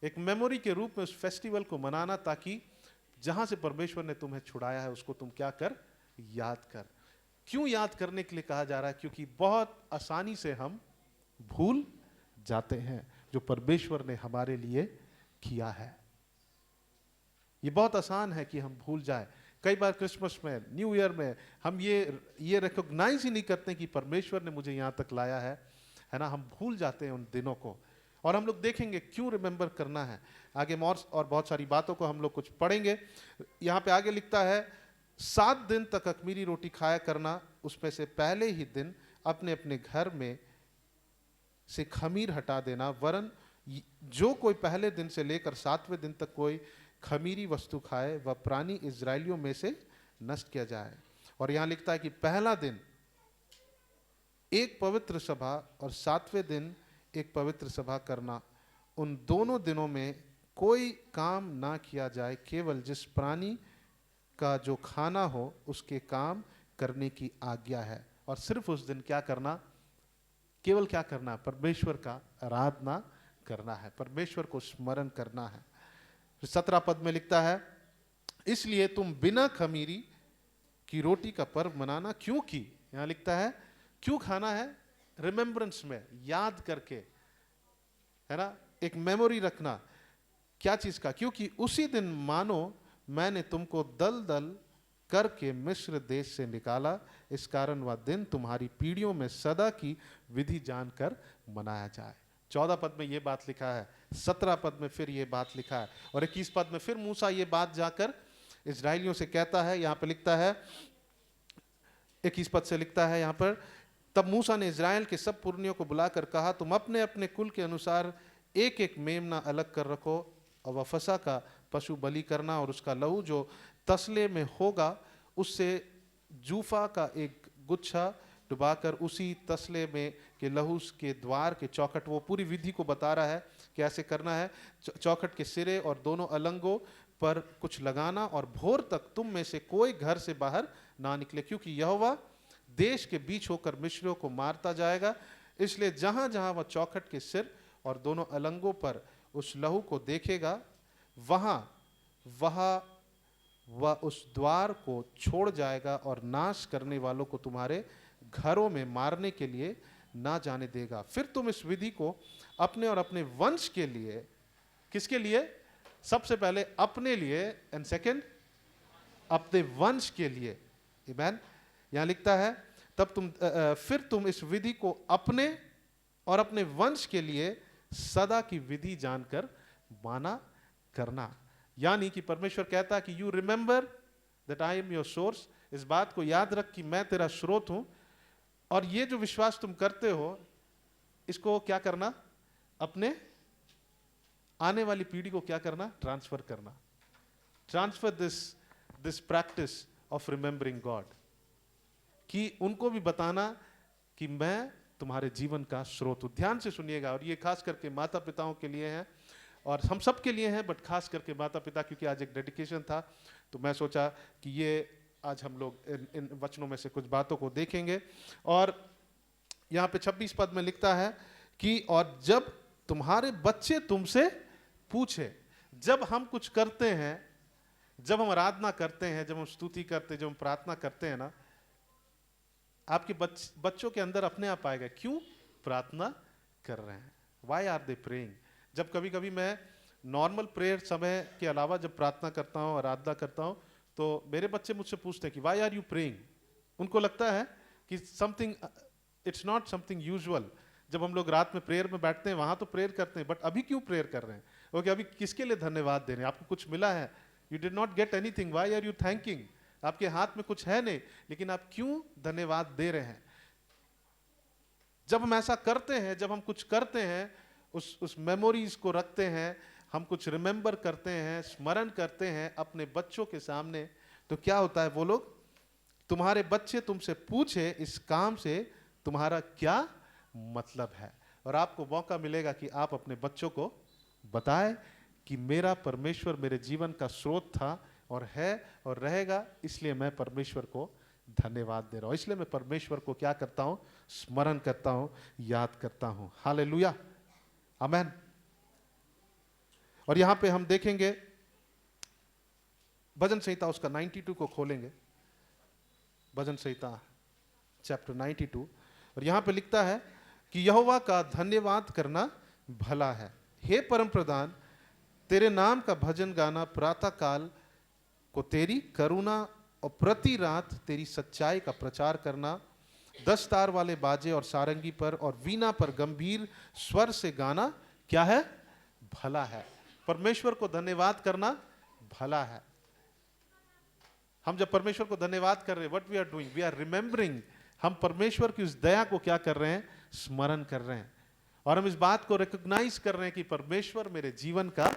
E: एक मेमोरी के रूप में उस फेस्टिवल को मनाना, ताकि जहां से परमेश्वर ने तुम्हें छुड़ाया है उसको तुम क्या कर? याद कर। क्यों याद करने के लिए कहा जा रहा है? क्योंकि बहुत आसानी से हम भूल जाते हैं जो परमेश्वर ने हमारे लिए किया है। ये बहुत आसान है कि हम भूल जाए। कई बार क्रिसमस में, न्यू ईयर में हम ये रिकॉग्नाइज ही नहीं करते कि परमेश्वर ने मुझे यहाँ तक लाया है ना। हम भूल जाते हैं उन दिनों को। और हम लोग देखेंगे क्यों रिमेंबर करना है। आगे और बहुत सारी बातों को हम लोग कुछ पढ़ेंगे। यहाँ पे आगे लिखता है, 7 दिन तक अख़मीरी रोटी खाया करना, उसमें से पहले ही दिन अपने अपने घर में से खमीर हटा देना। वरन जो कोई पहले दिन से लेकर 7वें दिन तक कोई खमीरी वस्तु खाए, वह प्राणी इजरायलियों में से नष्ट किया जाए। और यहां लिखता है कि पहला दिन एक पवित्र सभा और 7वें दिन एक पवित्र सभा करना। उन दोनों दिनों में कोई काम ना किया जाए, केवल जिस प्राणी का जो खाना हो उसके काम करने की आज्ञा है। और सिर्फ उस दिन क्या करना, केवल क्या करना, परमेश्वर का आराधना करना है, परमेश्वर को स्मरण करना है। 17 पद में लिखता है, इसलिए तुम बिना खमीरी की रोटी का पर्व मनाना, क्योंकि यहां लिखता है क्यों खाना है, रिमेम्बरेंस में, याद करके, है ना, एक मेमोरी रखना। क्या चीज का, क्योंकि उसी दिन मानो मैंने तुमको दल दल करके मिस्र देश से निकाला, इस कारण वह दिन तुम्हारी पीढ़ियों में सदा की विधि जानकर मनाया जाए। 14 पद में यह बात लिखा है, 17 पद में फिर यह बात लिखा है, और 21 पद में फिर मूसा ये बात जाकर इजराइलियों से कहता है। यहां पर लिखता है, 21 पद से लिखता है यहां पर, तब मूसा ने इजराइल के सब पुरनियों को बुलाकर कहा, तुम अपने अपने कुल के अनुसार एक एक मेमना अलग कर रखो, और वह फसह का पशु बलि करना, और उसका लहू जो तसले में होगा उससे जूफा का एक गुच्छा डुबाकर उसी तसले में के लहू के द्वार के चौखट, वो पूरी विधि को बता रहा है कैसे करना है, चौखट के सिरे और दोनों अलंगों पर कुछ लगाना, और भोर तक तुम में से कोई घर से बाहर ना निकले, क्योंकि यहोवा देश के बीच होकर मिस्रियों को मारता जाएगा। इसलिए जहां जहां वह चौखट के सिर और दोनों अलंगों पर उस लहू को देखेगा, वह उस द्वार को छोड़ जाएगा और नाश करने वालों को तुम्हारे घरों में मारने के लिए ना जाने देगा। फिर तुम इस विधि को अपने और अपने वंश के लिए, किसके लिए, सबसे पहले अपने लिए, एंड सेकंड अपने वंश के लिए, आमीन। यहां लिखता है, फिर तुम इस विधि को अपने और अपने वंश के लिए सदा की विधि जानकर माना करना। यानी कि परमेश्वर कहता है कि you remember that I am your source, इस बात को याद रख कि मैं तेरा स्रोत हूं, और ये जो विश्वास तुम करते हो इसको क्या करना, अपने आने वाली पीढ़ी को क्या करना, ट्रांसफर करना। Transfer this practice of remembering God, कि उनको भी बताना कि मैं तुम्हारे जीवन का स्रोत हूं। ध्यान से सुनिएगा, और ये खास करके माता पिताओं के लिए है और हम सब के लिए है, बट खास करके माता पिता, क्योंकि आज एक डेडिकेशन था, तो मैं सोचा कि ये आज हम लोग इन वचनों में से कुछ बातों को देखेंगे। और यहाँ पे 26 पद में लिखता है कि और जब तुम्हारे बच्चे तुमसे पूछे, जब हम कुछ करते हैं, जब हम आराधना करते हैं, जब हम स्तुति करते हैं, जब हम प्रार्थना करते हैं ना, आपके बच्चों के अंदर अपने आप आएगा क्यों प्रार्थना कर रहे हैं, वाई आर दे प्रेइंग। जब कभी कभी मैं नॉर्मल प्रेयर समय के अलावा जब प्रार्थना करता हूँ, आराधना करता हूँ, तो मेरे बच्चे मुझसे पूछते हैं कि वाई आर यू प्रेइंग। उनको लगता है कि something, it's not something usual. जब हम लोग रात में प्रेयर में बैठते हैं वहां तो प्रेयर करते हैं, बट अभी क्यों प्रेयर कर रहे हैं, ओके, अभी किसके लिए धन्यवाद दे रहे हैं, आपको कुछ मिला है, you did not get anything, why are you thanking, आपके हाथ में कुछ है नहीं, लेकिन आप क्यों धन्यवाद दे रहे हैं। जब हम ऐसा करते हैं, जब हम कुछ करते हैं, उस मेमोरीज को रखते हैं, हम कुछ रिमेंबर करते हैं, स्मरण करते हैं अपने बच्चों के सामने, तो क्या होता है, वो लोग, तुम्हारे बच्चे तुमसे पूछे इस काम से तुम्हारा क्या मतलब है, और आपको मौका मिलेगा कि आप अपने बच्चों को बताएं कि मेरा परमेश्वर मेरे जीवन का स्रोत था और है और रहेगा, इसलिए मैं परमेश्वर को धन्यवाद दे रहा हूं, इसलिए मैं परमेश्वर को क्या करता हूं, स्मरण करता हूं, याद करता हूं। हालेलुया, आमेन। और यहां पे हम देखेंगे भजन संहिता उसका 92 को खोलेंगे, भजन संहिता चैप्टर 92, और यहां पे लिखता है कि यहोवा का धन्यवाद करना भला है, हे परम प्रधान, तेरे नाम का भजन गाना प्रातः काल को तेरी करुणा और प्रति रात तेरी सच्चाई का प्रचार करना, 10 तार वाले बाजे और सारंगी पर और वीणा पर गंभीर स्वर से गाना क्या है, भला है। परमेश्वर को धन्यवाद करना भला है। हम जब परमेश्वर को धन्यवाद कर रहे हैं, what we are doing, we are remembering, हम परमेश्वर की उस दया को क्या कर रहे हैं, स्मरण कर रहे हैं, और हम इस बात को रिकॉग्नाइज कर रहे हैं कि परमेश्वर मेरे जीवन का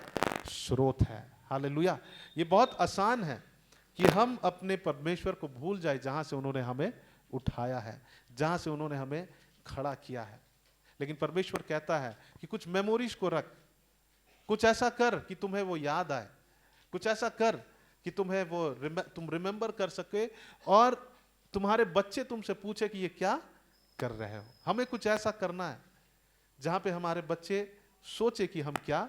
E: स्रोत है। हालेलुया। ये बहुत आसान है कि हम अपने परमेश्वर को भूल जाए जहां से उन्होंने हमें उठाया है, जहां से उन्होंने हमें खड़ा किया है, लेकिन परमेश्वर कहता है कि कुछ मेमोरीज को रख, कुछ ऐसा कर कि तुम्हें वो याद आए, कुछ ऐसा कर कि तुम्हें वो तुम रिमेंबर कर सके और तुम्हारे बच्चे तुमसे पूछे कि ये क्या कर रहे हो। हमें कुछ ऐसा करना है जहां पे हमारे बच्चे सोचे कि हम क्या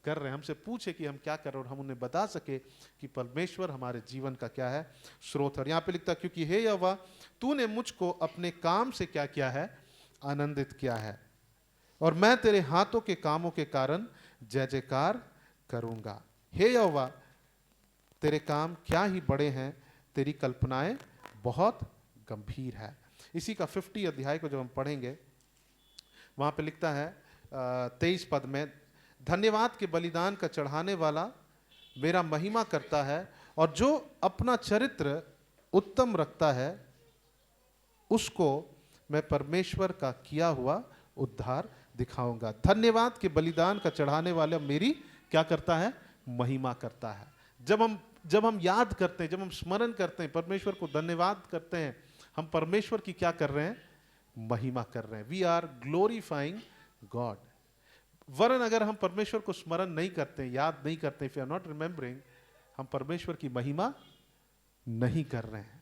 E: कर रहे हैं, हमसे पूछे कि हम क्या कर रहे हैं और हम उन्हें बता सके कि परमेश्वर हमारे जीवन का क्या है स्रोत। और यहाँ पे लिखता, क्योंकि हे यहोवा तूने मुझको अपने काम से क्या किया है, आनंदित किया है, और मैं तेरे हाथों के कामों के कारण जय जयकार करूंगा। हे यहोवा तेरे काम क्या ही बड़े हैं, तेरी कल्पनाएं बहुत गंभीर है। इसी का 50 अध्याय को जब हम पढ़ेंगे वहां पे लिखता है 23 पद में, धन्यवाद के बलिदान का चढ़ाने वाला मेरा महिमा करता है, और जो अपना चरित्र उत्तम रखता है उसको मैं परमेश्वर का किया हुआ उद्धार दिखाऊंगा। धन्यवाद के बलिदान का चढ़ाने वाला मेरी क्या करता है, महिमा करता है। जब हम याद करते हैं, जब हम स्मरण करते हैं, परमेश्वर को धन्यवाद करते हैं, हम परमेश्वर की क्या कर रहे हैं, महिमा कर रहे हैं। We are glorifying God. वरन अगर हम परमेश्वर को स्मरण नहीं करते, याद नहीं करते, if you are not remembering, हम परमेश्वर की महिमा नहीं कर रहे हैं।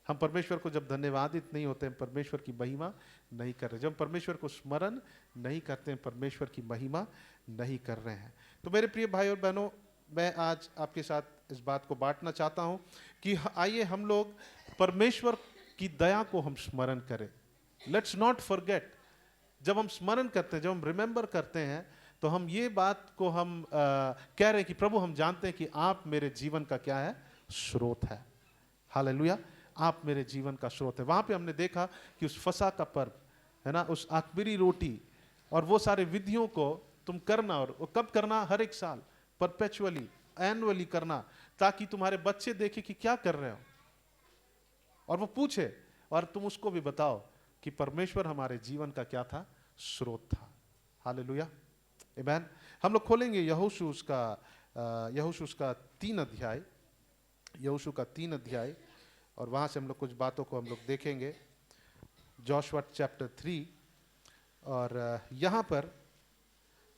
E: हम परमेश्वर को जब धन्यवादित नहीं होते हैं, परमेश्वर की महिमा नहीं कर रहे। जब परमेश्वर को स्मरण नहीं करते हैं, परमेश्वर की महिमा नहीं कर रहे हैं। तो मेरे प्रिय भाई और बहनों, मैं आज आपके साथ इस बात को बांटना चाहता हूं कि आइए हम लोग परमेश्वर की दया को हम स्मरण करें। Let's not forget. जब हम स्मरण करते हैं, जब हम रिमेंबर करते हैं, तो हम ये बात को हम कह रहे हैं कि प्रभु हम जानते हैं कि आप मेरे जीवन का क्या है, स्रोत है। हालेलुया, आप मेरे जीवन का स्रोत है। वहां पे हमने देखा कि उस फसह का पर्व है ना, उस अख़मीरी रोटी और वो सारे विधियों को तुम करना, और वो कब करना, हर एक साल, परपेचुअली, एनुअली करना, ताकि तुम्हारे बच्चे देखें कि क्या कर रहे हो और वो पूछे और तुम उसको भी बताओ कि परमेश्वर हमारे जीवन का क्या था, स्रोत था। हालेलुया, आमीन। हम लोग खोलेंगे यहोशू का 3 अध्याय, यहोशू का 3 अध्याय, और वहां से हम लोग कुछ बातों को हम लोग देखेंगे। जोशुआ चैप्टर 3, और यहां पर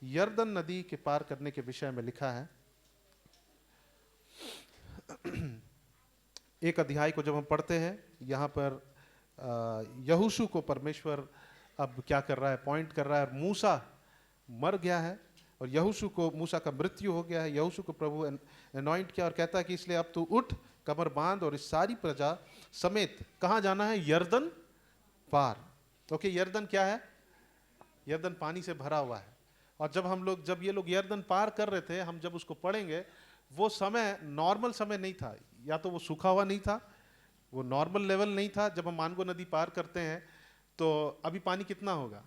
E: यरदन नदी के पार करने के विषय में लिखा है। एक अध्याय को जब हम पढ़ते हैं, यहाँ पर यहोशू को परमेश्वर अब क्या कर रहा है, पॉइंट कर रहा है। मूसा मर गया है और यहोशू को, मूसा का मृत्यु हो गया है, यहोशू को प्रभु अनॉइंट किया और कहता है कि इसलिए अब तू उठ, कमर बांध और इस सारी प्रजा समेत कहाँ जाना है, यरदन पार। ओके, यरदन क्या है, यरदन पानी से भरा हुआ है। और जब ये लोग यरदन पार कर रहे थे, हम जब उसको पढ़ेंगे, वो समय नॉर्मल समय नहीं था, या तो वो सूखा हुआ नहीं था, वो नॉर्मल लेवल नहीं था। जब हम मानगो नदी पार करते हैं तो अभी पानी कितना होगा,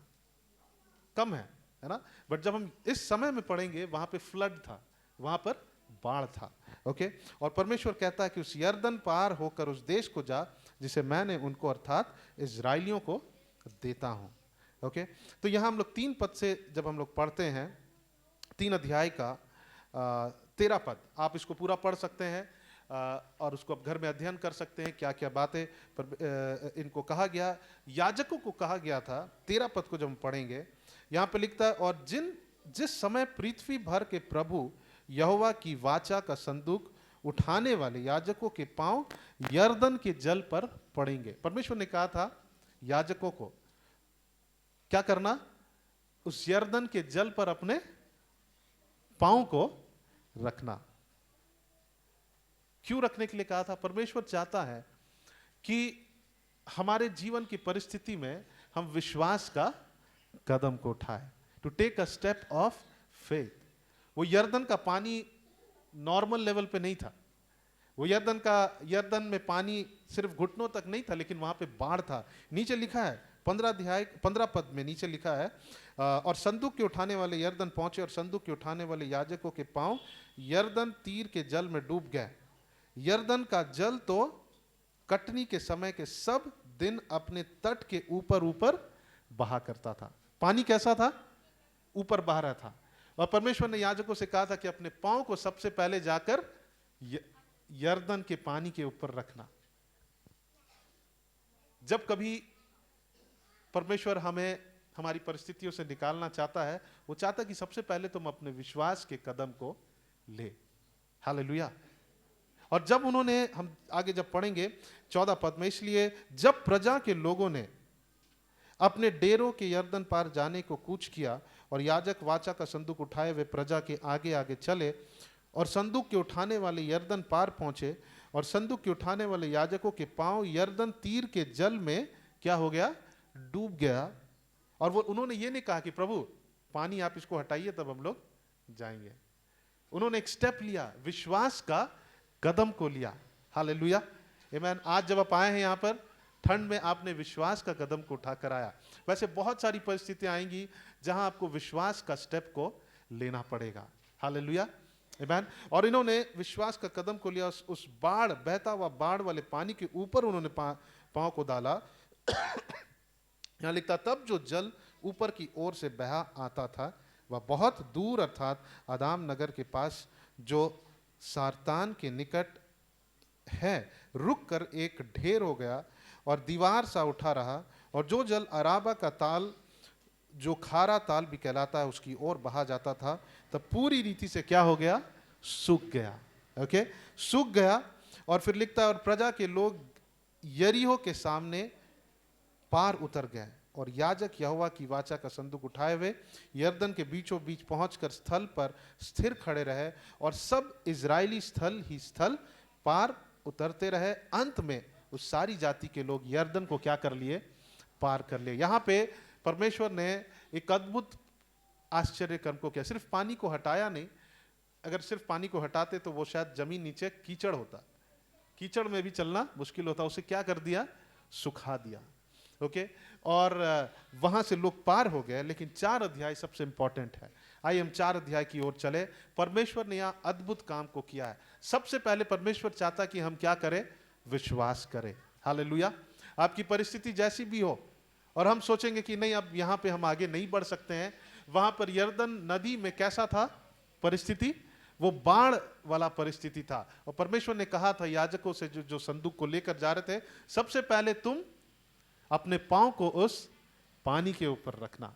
E: कम है ना। बट जब हम इस समय में पढ़ेंगे, वहां पे फ्लड था, वहां पर बाढ़ था। ओके, और परमेश्वर कहता है कि उस यरदन पार होकर उस देश को जा जिसे मैंने उनको अर्थात इजराइलियों को देता हूं। ओके, तो यहां हम लोग 3 पद से जब हम लोग पढ़ते हैं, 3 अध्याय का 13 पद, आप इसको पूरा पढ़ सकते हैं और उसको आप घर में अध्ययन कर सकते हैं, क्या क्या बातें इनको कहा गया, याजकों को कहा गया था। 13 पद को जब हम पढ़ेंगे, यहाँ पे लिखता है, और जिस समय पृथ्वी भर के प्रभु यहोवा की वाचा का संदूक उठाने वाले याजकों के पांव यरदन के जल पर पड़ेंगे। परमेश्वर ने कहा था याजकों को क्या करना, उस यरदन के जल पर अपने पांव को रखना। क्यों रखने के लिए कहा था? परमेश्वर चाहता है कि हमारे जीवन की परिस्थिति में हम विश्वास का कदम को उठाएं, to take a step of faith. वो यरदन का पानी नॉर्मल लेवल पे नहीं था, वो यरदन में पानी सिर्फ घुटनों तक नहीं था, लेकिन वहां पे बाढ़ था। नीचे लिखा है 15 पद में नीचे लिखा है, और संदूक के उठाने वाले यरदन पहुंचे और संदूक के उठाने वाले याजकों के पांव यरदन तीर के जल में डूब गए। यरदन का जल तो कटनी के समय के सब दिन अपने तट के ऊपर ऊपर बहा करता था। पानी कैसा था? ऊपर बह रहा था। और परमेश्वर ने याजकों से कहा था कि अपने पांव को सबसे पहले जाकर यरदन के पानी के ऊपर रखना। जब कभी परमेश्वर हमें हमारी परिस्थितियों से निकालना चाहता है, वो चाहता है कि सबसे पहले तुम अपने विश्वास के कदम को ले। हालेलुया। और जब उन्होंने, हम आगे जब पढ़ेंगे 14 पद में, इसलिए जब प्रजा के लोगों ने अपने डेरों के यर्दन पार जाने को कूच किया और याजक वाचा का संदूक उठाए वे प्रजा के आगे आगे चले और संदूक के उठाने वाले यर्दन पार पहुंचे और संदूक के उठाने वाले याजकों के पांव यर्दन तीर के जल में क्या हो गया, डूब गया। और वो उन्होंने ये नहीं कहा कि प्रभु पानी आप इसको हटाइए तब हम लोग जाएंगे। उन्होंने एक स्टेप लिया, विश्वास का कदम को लिया। हालेलुया, आमीन। आज जब आप आए हैं यहाँ पर ठंड में, आपने विश्वास का कदम को उठाकर आया। वैसे बहुत सारी परिस्थितियां आएंगी जहां आपको विश्वास का स्टेप को लेना पड़ेगा। हालेलुया, आमीन। और इन्होंने विश्वास का कदम को लिया, उस बाढ़, बहता हुआ बाढ़ वाले पानी के ऊपर उन्होंने पांव को डाला। यहां लिखता, तब जो जल ऊपर की ओर से बहा आता था वह बहुत दूर अर्थात आदाम नगर के पास जो सारतान के निकट है रुक कर एक ढेर हो गया और दीवार सा उठा रहा। और जो जल अराबा का ताल, जो खारा ताल भी कहलाता है, उसकी ओर बहा जाता था, तब पूरी रीति से क्या हो गया, सूख गया। ओके, सूख गया। और फिर लिखता है, और प्रजा के लोग यरीहो के सामने पार उतर गए और याजक यहोवा की वाचा का संदूक उठाए हुए यर्दन के बीचों बीच पहुंचकर स्थल पर स्थिर खड़े रहे और सब इजरायली स्थल ही स्थल पार उतरते रहे। अंत में उस सारी जाति के लोग यर्दन को क्या कर लिए, पार कर लिए। यहाँ पे परमेश्वर ने एक अद्भुत आश्चर्य कर्म को किया। सिर्फ पानी को हटाया नहीं, अगर सिर्फ पानी को हटाते तो वो शायद जमीन नीचे कीचड़ होता, कीचड़ में भी चलना मुश्किल होता। उसे क्या कर दिया, सुखा दिया। ओके, और वहां से लोग पार हो गए। लेकिन 4 अध्याय सबसे इंपॉर्टेंट है। आइए हम 4 अध्याय की ओर चले। परमेश्वर ने यहाँ अद्भुत काम को किया है। सबसे पहले परमेश्वर चाहता कि हम क्या करें, विश्वास करें। हालेलुया। आपकी परिस्थिति जैसी भी हो और हम सोचेंगे कि नहीं अब यहाँ पे हम आगे नहीं बढ़ सकते हैं, वहां पर यर्दन नदी में कैसा था परिस्थिति, वो बाढ़ वाला परिस्थिति था। और परमेश्वर ने कहा था याजकों से जो संदूक को लेकर जा रहे थे, सबसे पहले तुम अपने पांव को उस पानी के ऊपर रखना।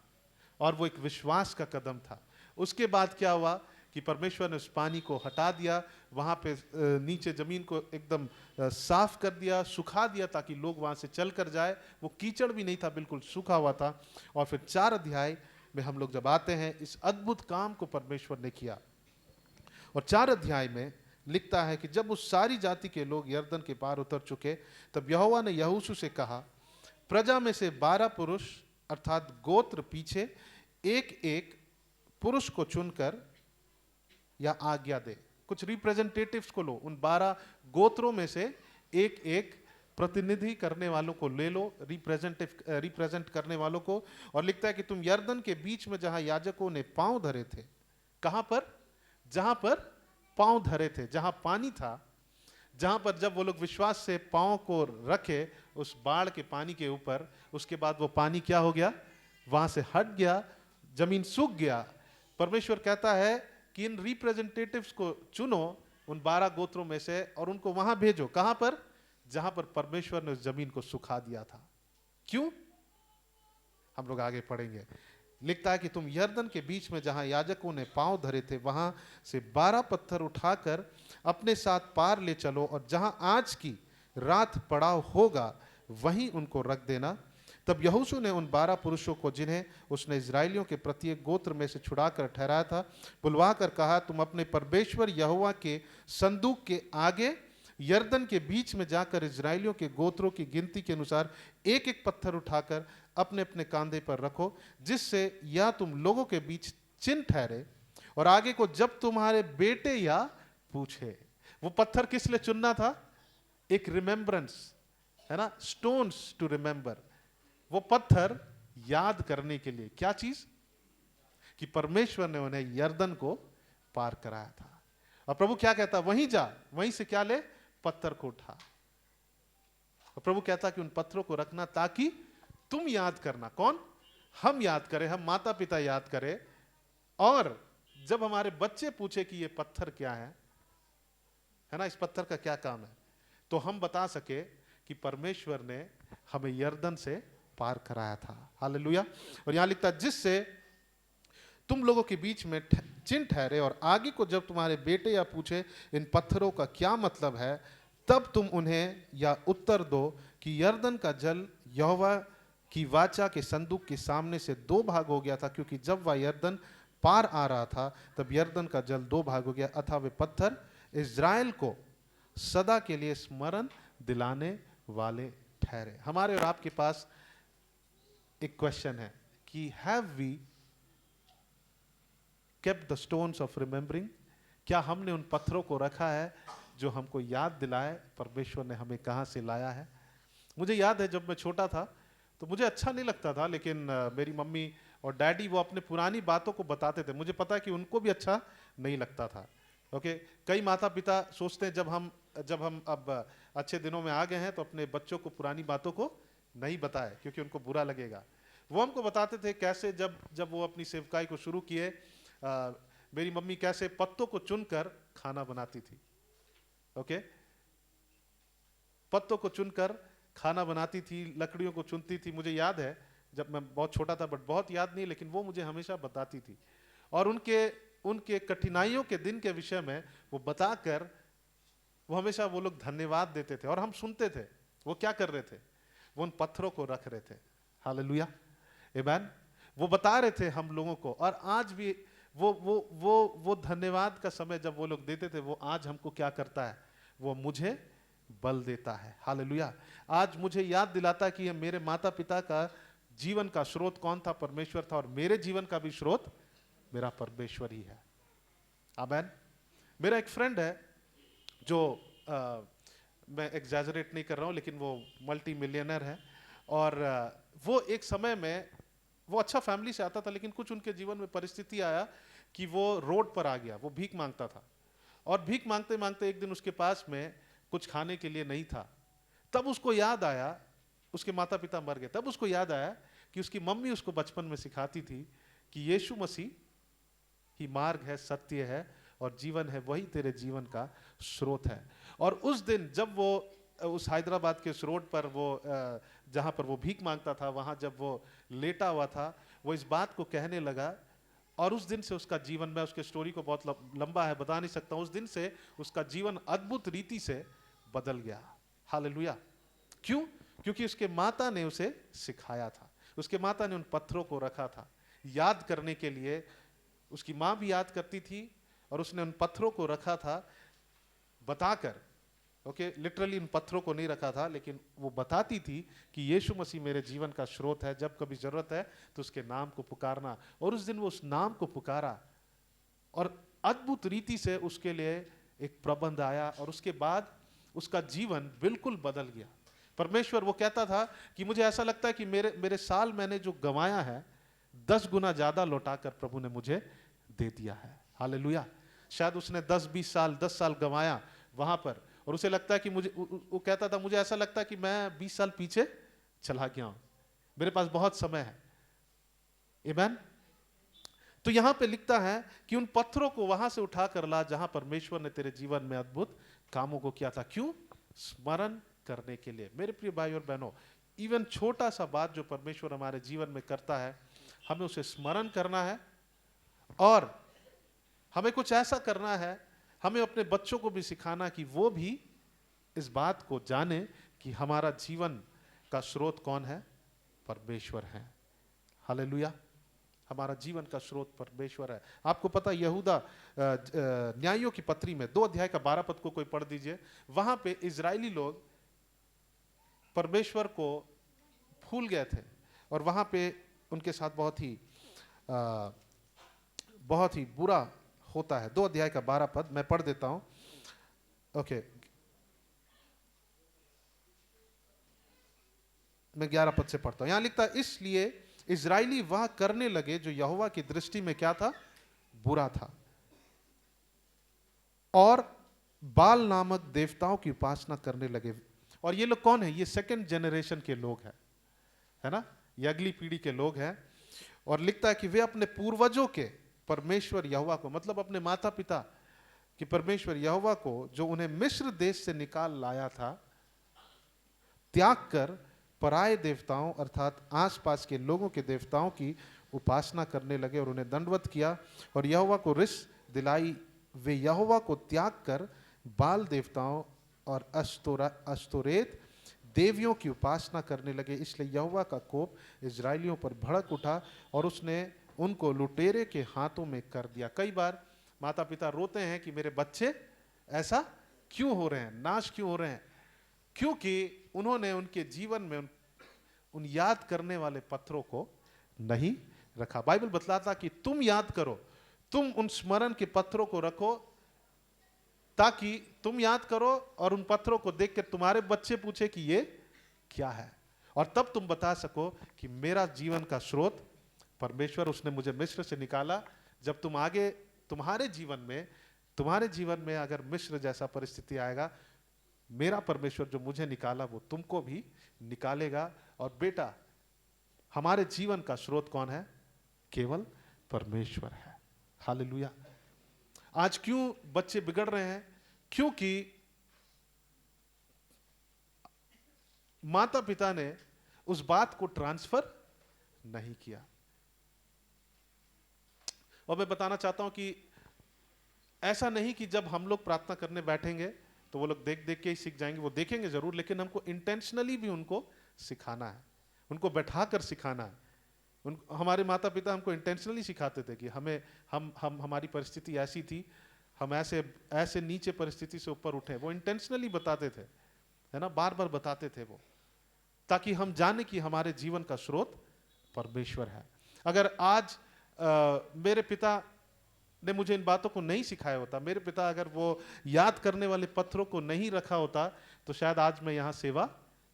E: और वो एक विश्वास का कदम था। उसके बाद क्या हुआ कि परमेश्वर ने उस पानी को हटा दिया, वहां पे नीचे जमीन को एकदम साफ कर दिया, सुखा दिया ताकि लोग वहां से चल कर जाए। वो कीचड़ भी नहीं था, बिल्कुल सूखा हुआ था। और फिर 4 अध्याय में हम लोग जब आते हैं, इस अद्भुत काम को परमेश्वर ने किया। और 4 अध्याय में लिखता है कि जब उस सारी जाति के लोग यर्दन के पार उतर चुके, तब यहोवा ने यहोशू से कहा, प्रजा में से 12 पुरुष अर्थात गोत्र पीछे एक एक पुरुष को चुनकर या आज्ञा दे। कुछ रिप्रेजेंटेटिव्स को लो, उन 12 गोत्रों में से एक एक प्रतिनिधि करने वालों को ले लो, रिप्रेजेंट करने वालों को। और लिखता है कि तुम यर्दन के बीच में जहां याजकों ने पांव धरे थे, कहां पर, जहां पर पांव धरे थे, जहां पानी था, जहां पर जब वो लोग विश्वास से पांव को रखे उस बाढ़ के पानी के ऊपर, उसके बाद वो पानी क्या हो गया, वहां से हट गया, जमीन सूख गया। परमेश्वर कहता है कि इन रिप्रेजेंटेटिव्स को चुनो उन 12 गोत्रों में से और उनको वहां भेजो। कहां पर, जहां पर परमेश्वर ने उस जमीन को सुखा दिया था। क्यों, हम लोग आगे पढ़ेंगे। लिखता है कि तुम यर्दन के बीच में जहां याजकों ने पांव धरे थे वहां से 12 पत्थर उठाकर अपने साथ पार ले चलो और जहां आज की रात पड़ाव होगा वहीं उनको रख देना। तब यहोशू ने उन 12 पुरुषों को, जिन्हें उसने इजराइलियों के प्रत्येक गोत्र में से छुड़ाकर ठहराया था, बुलवा कर कहा, तुम अपने परमेश्वर यहोवा के संदूक के आगे यर्दन के बीच में जाकर इजराइलियों के गोत्रों की गिनती के अनुसार एक एक पत्थर उठाकर अपने अपने कांधे पर रखो, जिससे यह तुम लोगों के बीच चिन्ह ठहरे और आगे को जब तुम्हारे बेटे या पूछे। वो पत्थर किस लिए चुनना था, एक रिमेम्बरेंस है ना, स्टोन्स टू रिमेंबर। वो पत्थर याद करने के लिए, क्या चीज, कि परमेश्वर ने उन्हें यर्दन को पार कराया था। और प्रभु क्या कहता, वहीं जा, वहीं से क्या ले, पत्थर को उठा। और प्रभु कहता कि उन पत्थरों को रखना ताकि तुम याद करना। कौन, हम याद करें, हम माता पिता याद करें, और जब हमारे बच्चे पूछे कि ये पत्थर क्या है ना, इस पत्थर का क्या काम है, तो हम बता सके कि परमेश्वर ने हमें यर्दन से पार कराया था। हालेलुया। और यहाँ लिखता है जिससे तुम लोगों के बीच में चिन्ह ठहरे, और आगे को जब तुम्हारे बेटे या पूछे इन पत्थरों का क्या मतलब है, तब तुम उन्हें या उत्तर दो कि यरदन का जल यहोवा की वाचा के संदूक के सामने से 2 भाग हो गया था, क्योंकि जब वह यरदन पार आ रहा था तब यरदन का जल 2 भाग हो गया, अतः वे पत्थर इज़राइल को सदा के लिए स्मरण दिलाने वाले ठहरे। हमारे और आपके पास एक क्वेश्चन है कि have we kept the stones of remembering? क्या हमने उन पत्थरों को रखा है जो हमको याद दिलाए परमेश्वर ने हमें कहां से लाया है? मुझे याद है जब मैं छोटा था तो मुझे अच्छा नहीं लगता था, लेकिन मेरी मम्मी और डैडी वो अपने पुरानी बातों को बताते थे। मुझे पता है कि उनको भी अच्छा नहीं लगता था। ओके, कई माता पिता सोचते हैं जब हम अब अच्छे दिनों में आ गए हैं तो अपने बच्चों को पुरानी बातों को नहीं बताए, क्योंकि उनको बुरा लगेगा। वो हमको बताते थे कैसे जब वो अपनी सेवकाई को शुरू किए, मेरी मम्मी कैसे पत्तों को चुनकर खाना बनाती थी। ओके, पत्तों को चुनकर खाना बनाती थी, लकड़ियों को चुनती थी। मुझे याद है जब मैं बहुत छोटा था, बट बहुत याद नहीं, लेकिन वो मुझे हमेशा बताती थी। और उनके कठिनाइयों के दिन के विषय में वो बताकर वो हमेशा वो लोग धन्यवाद देते थे और हम सुनते थे। वो क्या कर रहे थे? वो उन पत्थरों को रख रहे थे। हालेलुया, आमीन। वो बता रहे थे हम लोगों को, और आज भी वो धन्यवाद का समय जब वो लोग देते थे, वो आज हमको क्या करता है? वो मुझे बल देता है। हालेलुया। आज मुझे याद दिलाता है कि ये मेरे माता पिता का जीवन का स्रोत कौन था? परमेश्वर था। और मेरे जीवन का भी स्रोत मेरा परमेश्वर ही है। आमीन। मेरा एक फ्रेंड है जो मैं एग्जैजरेट नहीं कर रहा हूं, लेकिन वो मल्टी मिलियनर है। और वो एक समय में वो अच्छा फैमिली से आता था, लेकिन कुछ उनके जीवन में परिस्थिति आया कि वो रोड पर आ गया। वो भीख मांगता था, और भीख मांगते मांगते एक दिन उसके पास में कुछ खाने के लिए नहीं था। तब उसको याद आया, उसके माता पिता मर गए। तब उसको याद आया कि उसकी मम्मी उसको बचपन में सिखाती थी कि यीशु मसीह ही मार्ग है, सत्य है और जीवन है, वही तेरे जीवन का स्रोत है। और उस दिन जब वो उस हैदराबाद के उस रोड पर वो जहाँ पर वो भीख मांगता था, वहाँ जब वो लेटा हुआ था, वो इस बात को कहने लगा। और उस दिन से उसका जीवन, मैं उसके स्टोरी को बहुत लंबा है, बता नहीं सकता हूँ, उस दिन से उसका जीवन अद्भुत रीति से बदल गया। हालेलुया। क्यों? क्योंकि उसके माता ने उसे सिखाया था। उसके माता ने उन पत्थरों को रखा था याद करने के लिए। उसकी माँ भी याद करती थी, और उसने उन पत्थरों को रखा था बताकर। ओके, लिटरली इन पत्थरों को नहीं रखा था, लेकिन वो बताती थी कि यीशु मसीह मेरे जीवन का स्रोत है, जब कभी जरूरत है तो उसके नाम को पुकारना। और उस दिन वो उस नाम को पुकारा, और अद्भुत रीति से उसके लिए एक प्रबंध आया, और उसके बाद उसका जीवन बिल्कुल बदल गया। परमेश्वर, वो कहता था कि मुझे ऐसा लगता है कि मेरे साल मैंने जो गंवाया है 10 गुना ज्यादा लौटाकर प्रभु ने मुझे दे दिया है। हालेलुया। शायद उसने 10-20 साल 10 साल गंवाया वहां पर, और उसे लगता है कि वो कहता था मुझे ऐसा लगता है कि मैं 20 साल पीछे चला गया हूं, मेरे पास बहुत समय है। आमीन। तो यहां पे लिखता है कि उन पत्थरों को वहां से उठाकर ला जहां परमेश्वर ने तेरे जीवन में अद्भुत कामों को किया था। क्यों? स्मरण करने के लिए। मेरे प्रिय भाई और बहनों, इवन छोटा सा बात जो परमेश्वर हमारे जीवन में करता है, हमें उसे स्मरण करना है, और हमें कुछ ऐसा करना है, हमें अपने बच्चों को भी सिखाना कि वो भी इस बात को जाने कि हमारा जीवन का स्रोत कौन है? परमेश्वर है। हालेलुया। हमारा जीवन का स्रोत परमेश्वर है। आपको पता, यहूदा न्यायों की पत्री में 2 अध्याय का 12 पद को कोई पढ़ दीजिए। वहां पे इजरायली लोग परमेश्वर को भूल गए थे, और वहां पे उनके साथ बहुत ही बुरा होता है। 2 अध्याय का 12 पद मैं पढ़ देता हूं। ओके, मैं 11 पद से पढ़ता हूं। यहां लिखता है, इसलिए इजरायली वह करने लगे जो यहोवा की दृष्टि में क्या था? बुरा था, और बाल नामक देवताओं की उपासना करने लगे। और ये लोग कौन है? ये 2nd जनरेशन के लोग हैं, है ना? ये अगली पीढ़ी के लोग हैं। और लिखता है कि वे अपने पूर्वजों के परमेश्वर यहोवा को, मतलब अपने माता पिता कि परमेश्वर यहोवा को, जो उन्हें मिस्र देश से निकाल लाया था, त्याग कर पराये देवताओं अर्थात आसपास के लोगों के देवताओं की उपासना करने लगे और उन्हें दंडवत किया और यहोवा को रिस दिलाई। वे यहोवा को त्याग कर बाल देवताओं और अस्तोरेत देवियों की उपासना करने लगे। इसलिए यहोवा का कोप इजराइलियों पर भड़क उठा और उसने उनको लुटेरे के हाथों में कर दिया। कई बार माता पिता रोते हैं कि मेरे बच्चे ऐसा क्यों हो रहे हैं, नाश क्यों हो रहे हैं, क्योंकि उन्होंने उनके जीवन में उन याद करने वाले पत्थरों को नहीं रखा। बाइबल बतलाता कि तुम याद करो, तुम उन स्मरण के पत्थरों को रखो, ताकि तुम याद करो और उन पत्थरों को देखकर तुम्हारे बच्चे पूछे कि ये क्या है, और तब तुम बता सको कि मेरा जीवन का स्रोत परमेश्वर, उसने मुझे मिस्र से निकाला। जब तुम आगे तुम्हारे जीवन में अगर मिस्र जैसा परिस्थिति आएगा, मेरा परमेश्वर जो मुझे निकाला वो तुमको भी निकालेगा। और बेटा, हमारे जीवन का स्रोत कौन है? केवल परमेश्वर है। हालेलुया। आज क्यों बच्चे बिगड़ रहे हैं? क्योंकि माता पिता ने उस बात को ट्रांसफर नहीं किया। और मैं बताना चाहता हूं कि ऐसा नहीं कि जब हम लोग प्रार्थना करने बैठेंगे तो वो लोग देख देख के ही सीख जाएंगे। वो देखेंगे जरूर, लेकिन हमको इंटेंशनली भी उनको सिखाना है, उनको बैठाकर सिखाना है। हमारे माता पिता हमको इंटेंशनली सिखाते थे कि हमारी परिस्थिति ऐसी थी, हम ऐसे नीचे परिस्थिति से ऊपर उठे। वो इंटेंशनली बताते थे, है ना, बार बार बताते थे वो, ताकि हम जाने कि हमारे जीवन का स्रोत परमेश्वर है। अगर आज मेरे पिता ने मुझे इन बातों को नहीं सिखाया होता, मेरे पिता अगर वो याद करने वाले पत्थरों को नहीं रखा होता, तो शायद आज मैं यहाँ सेवा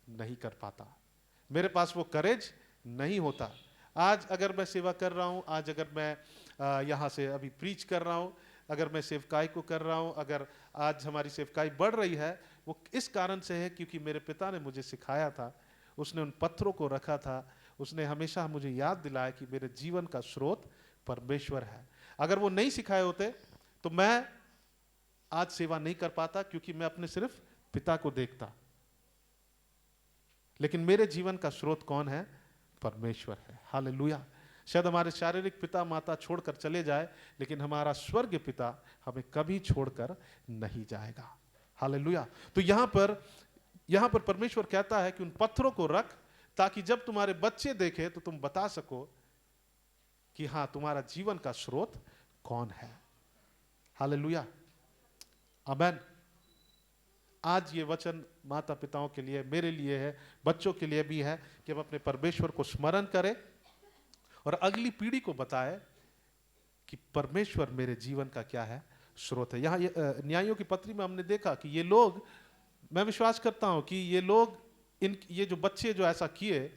E: नहीं कर पाता, मेरे पास वो करेज नहीं होता। आज अगर मैं सेवा कर रहा हूँ, आज अगर मैं यहाँ से अभी प्रीच कर रहा हूँ, अगर मैं सेवकाई को कर रहा हूँ, अगर आज हमारी सेवकाई बढ़ रही है, वो इस कारण से है क्योंकि मेरे पिता ने मुझे सिखाया था, उसने उन पत्थरों को रखा था, उसने हमेशा मुझे याद दिलाया कि मेरे जीवन का स्रोत परमेश्वर है। अगर वो नहीं सिखाए होते तो मैं आज सेवा नहीं कर पाता, क्योंकि मैं अपने सिर्फ पिता को देखता। लेकिन मेरे जीवन का स्रोत कौन है? परमेश्वर है। हालेलुया। शायद हमारे शारीरिक पिता माता छोड़कर चले जाए, लेकिन हमारा स्वर्ग पिता हमें कभी छोड़कर नहीं जाएगा। हालेलुया। तो यहां पर परमेश्वर कहता है कि उन पत्थरों को रख, ताकि जब तुम्हारे बच्चे देखे तो तुम बता सको कि हां, तुम्हारा जीवन का स्रोत कौन है। हालेलुया। आमेन। आज ये वचन माता पिताओं के लिए, मेरे लिए है, बच्चों के लिए भी है कि हम अपने परमेश्वर को स्मरण करें और अगली पीढ़ी को बताएं कि परमेश्वर मेरे जीवन का क्या है, स्रोत है। यहाँ न्यायों की पत्री में हमने देखा कि ये लोग, मैं विश्वास करता हूं कि ये लोग, ये जो बच्चे जो ऐसा किए,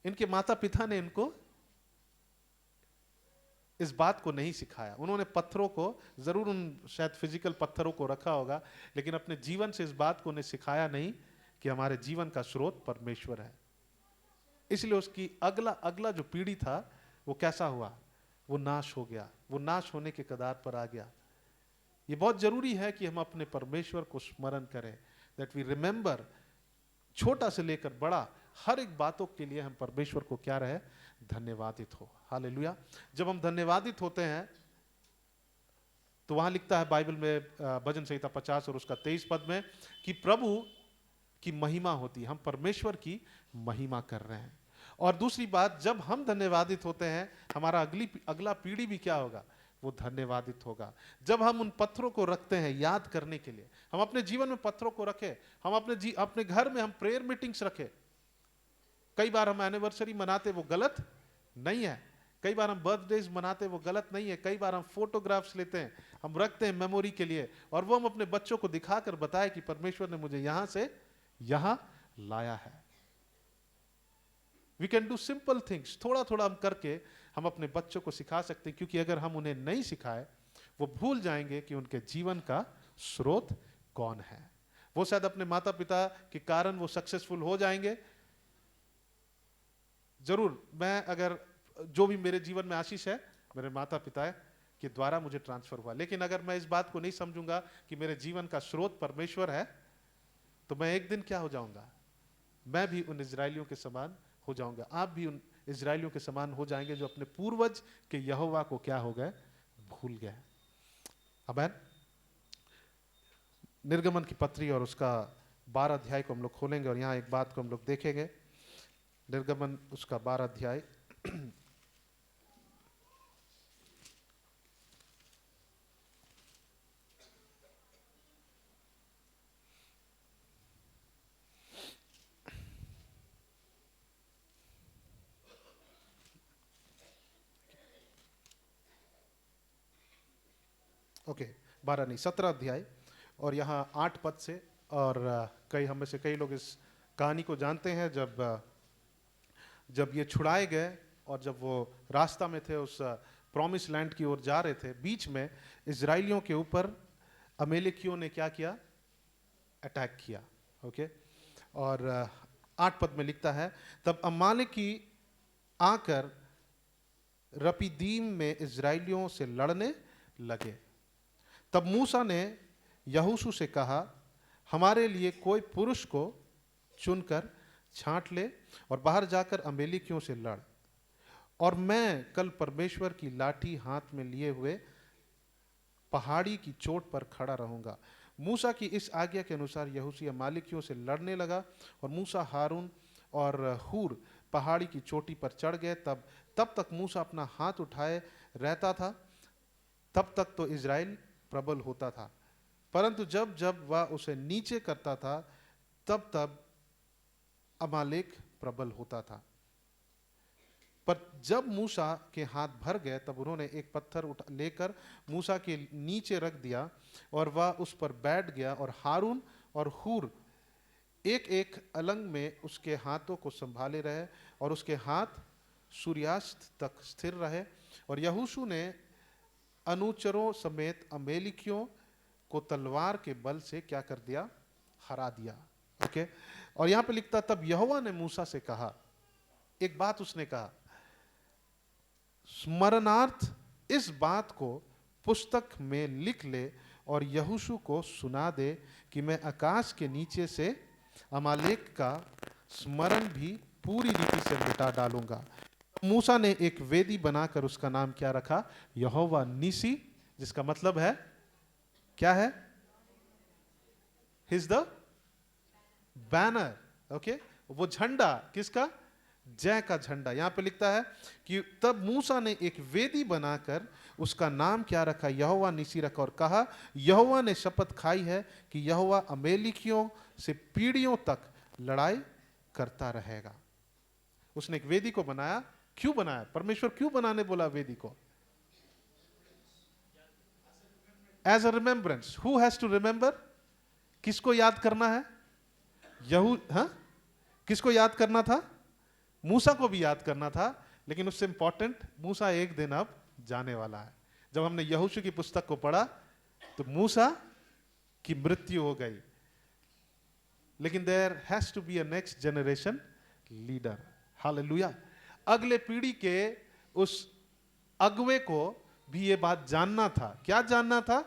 E: इनके माता पिता ने इनको इस बात को नहीं सिखाया। उन्होंने पत्थरों को जरूर, शायद फिजिकल पत्थरों को रखा होगा, लेकिन अपने जीवन से इस बात को उन्हें सिखाया नहीं कि हमारे जीवन का स्रोत परमेश्वर है। इसलिए उसकी अगला जो पीढ़ी था वो कैसा हुआ? वो नाश हो गया, वो नाश होने के कगार पर आ गया। ये बहुत जरूरी है कि हम अपने परमेश्वर को स्मरण करें, दैट वी रिमेंबर। छोटा से लेकर बड़ा, हर एक बातों के लिए हम परमेश्वर को क्या रहे? धन्यवादित हो। हालेलुया। जब हम धन्यवादित होते हैं तो वहां लिखता है बाइबल में, भजन संहिता 50 और उसका 23 पद में, कि प्रभु की महिमा होती है। हम परमेश्वर की महिमा कर रहे हैं। और दूसरी बात, जब हम धन्यवादित होते हैं, हमारा अगला पीढ़ी भी क्या होगा? वो धन्यवादित होगा। जब हम उन पत्थरों को रखते हैं याद करने के लिए, हम अपने जीवन में पत्थरों को रखें, हम अपने घर में हम प्रेयर मीटिंग्स रखें। कई बार हम एनिवर्सरी मनाते, वो गलत नहीं है। कई बार हम बर्थडेज मनाते, वो गलत नहीं है। कई बार हम फोटोग्राफ्स लेते हैं, हम रखते हैं मेमोरी के लिए, और वो हम अपने बच्चों को दिखाकर बताएं कि परमेश्वर ने मुझे यहां से यहां लाया है। We can do simple things. थोड़ा थोड़ा हम करके हम अपने बच्चों को सिखा सकते हैं, क्योंकि अगर हम उन्हें नहीं सिखाए, वो भूल जाएंगे कि उनके जीवन का स्रोत कौन है। वो शायद अपने माता पिता के कारण वो सक्सेसफुल हो जाएंगे, जरूर। मैं अगर, जो भी मेरे जीवन में आशीष है, मेरे माता पिता के द्वारा मुझे ट्रांसफर हुआ। लेकिन अगर मैं इस बात को नहीं समझूंगा कि मेरे जीवन का स्रोत परमेश्वर है, तो मैं एक दिन क्या हो जाऊंगा? मैं भी उन इजरायलियों के समान हो जाऊंगा, आप भी उन इजरायलियों के समान हो जाएंगे जो अपने पूर्वज के यहोवा को क्या हो गए, भूल गए। आमीन। निर्गमन की पत्री और उसका 12 अध्याय को हम लोग खोलेंगे और यहाँ एक बात को हम लोग देखेंगे। निर्गमन उसका 12 अध्याय ओके 12 नहीं 17 अध्याय और यहाँ 8 पद से। और कई हम में से कई लोग इस कहानी को जानते हैं। जब ये छुड़ाए गए और जब वो रास्ता में थे, उस प्रॉमिस लैंड की ओर जा रहे थे, बीच में इजराइलियों के ऊपर अमेलेकियों ने क्या किया, अटैक किया। ओके और 8 पद में लिखता है, तब अमालेकी आकर रपीदीम में इजराइलियों से लड़ने लगे। तब मूसा ने यहोशू से कहा, हमारे लिए कोई पुरुष को चुनकर छांट ले और बाहर जाकर अमेलेकियों से लड़, और मैं कल परमेश्वर की लाठी हाथ में लिए हुए पहाड़ी की चोट पर खड़ा रहूंगा। मूसा की इस आज्ञा के अनुसार यहोशू अमालेकियों से लड़ने लगा और मूसा, हारून और हूर पहाड़ी की चोटी पर चढ़ गए। तब तक मूसा अपना हाथ उठाए रहता था, तब तक तो इजराइल प्रबल होता था, परंतु जब जब वह उसे नीचे करता था तब तब अमालेक प्रबल होता था। पर जब मूसा के हाथ भर गए तब उन्होंने एक पत्थर लेकर मूसा के नीचे रख दिया और वह उस पर बैठ गया, और हारून और हूर एक एक अलंग में उसके हाथों को संभाले रहे और उसके हाथ सूर्यास्त तक स्थिर रहे। और यहोशू ने अनुचरों समेत अमेलेकियों को तलवार के बल से क्या कर दिया, हरा दिया। ओके और यहां पे लिखता, तब यहोवा ने मूसा से कहा, एक बात उसने कहा, स्मरणार्थ इस बात को पुस्तक में लिख ले और यहोशू को सुना दे कि मैं आकाश के नीचे से अमालेक का स्मरण भी पूरी रीति से मिटा डालूंगा। मूसा ने एक वेदी बनाकर उसका नाम क्या रखा, यहोवा निसी, जिसका मतलब है क्या है, हिज द बैनर। ओके वो झंडा किसका, जय का झंडा। यहां पे लिखता है कि तब मूसा ने एक वेदी बनाकर उसका नाम क्या रखा, यहोवा निसी रखा, और कहा, यहोवा ने शपथ खाई है कि यहोवा अमेलेकियों से पीढ़ियों तक लड़ाई करता रहेगा। उसने एक वेदी को बनाया। क्यों बनाया, परमेश्वर क्यों बनाने बोला वेदी को? As a remembrance. Who has to remember, किसको याद करना है, किसको याद करना था, मूसा को भी याद करना था, लेकिन उससे इंपॉर्टेंट, मूसा एक दिन अब जाने वाला है। जब हमने यहोशू की पुस्तक को पढ़ा तो मूसा की मृत्यु हो गई, लेकिन there has to be a next generation leader. Hallelujah. अगले पीढ़ी के उस अगुवे को भी ये बात जानना था। क्या जानना था?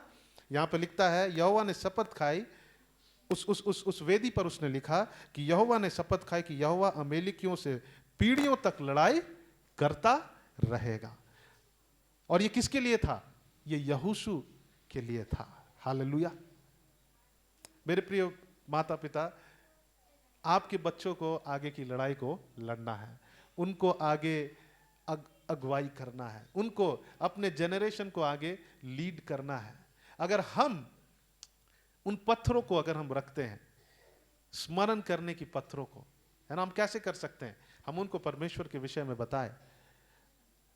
E: यहां पे लिखता है, यहोवा ने शपथ खाई, उस वेदी पर उसने लिखा कि यहोवा ने शपथ खाई कि यहोवा अमेलेकियों से पीढ़ियों तक लड़ाई करता रहेगा। और ये किसके लिए था? ये यहोशू के लिए था। हालेलुया। मेरे प्रिय माता पिता, आपके बच्चों को आगे की लड़ाई को लड़ना है, उनको आगे अगुवाई करना है, उनको अपने जनरेशन को आगे लीड करना है। अगर हम उन पत्थरों को अगर हम रखते हैं, स्मरण करने की पत्थरों को, है ना, हम कैसे कर सकते हैं? हम उनको परमेश्वर के विषय में बताएं,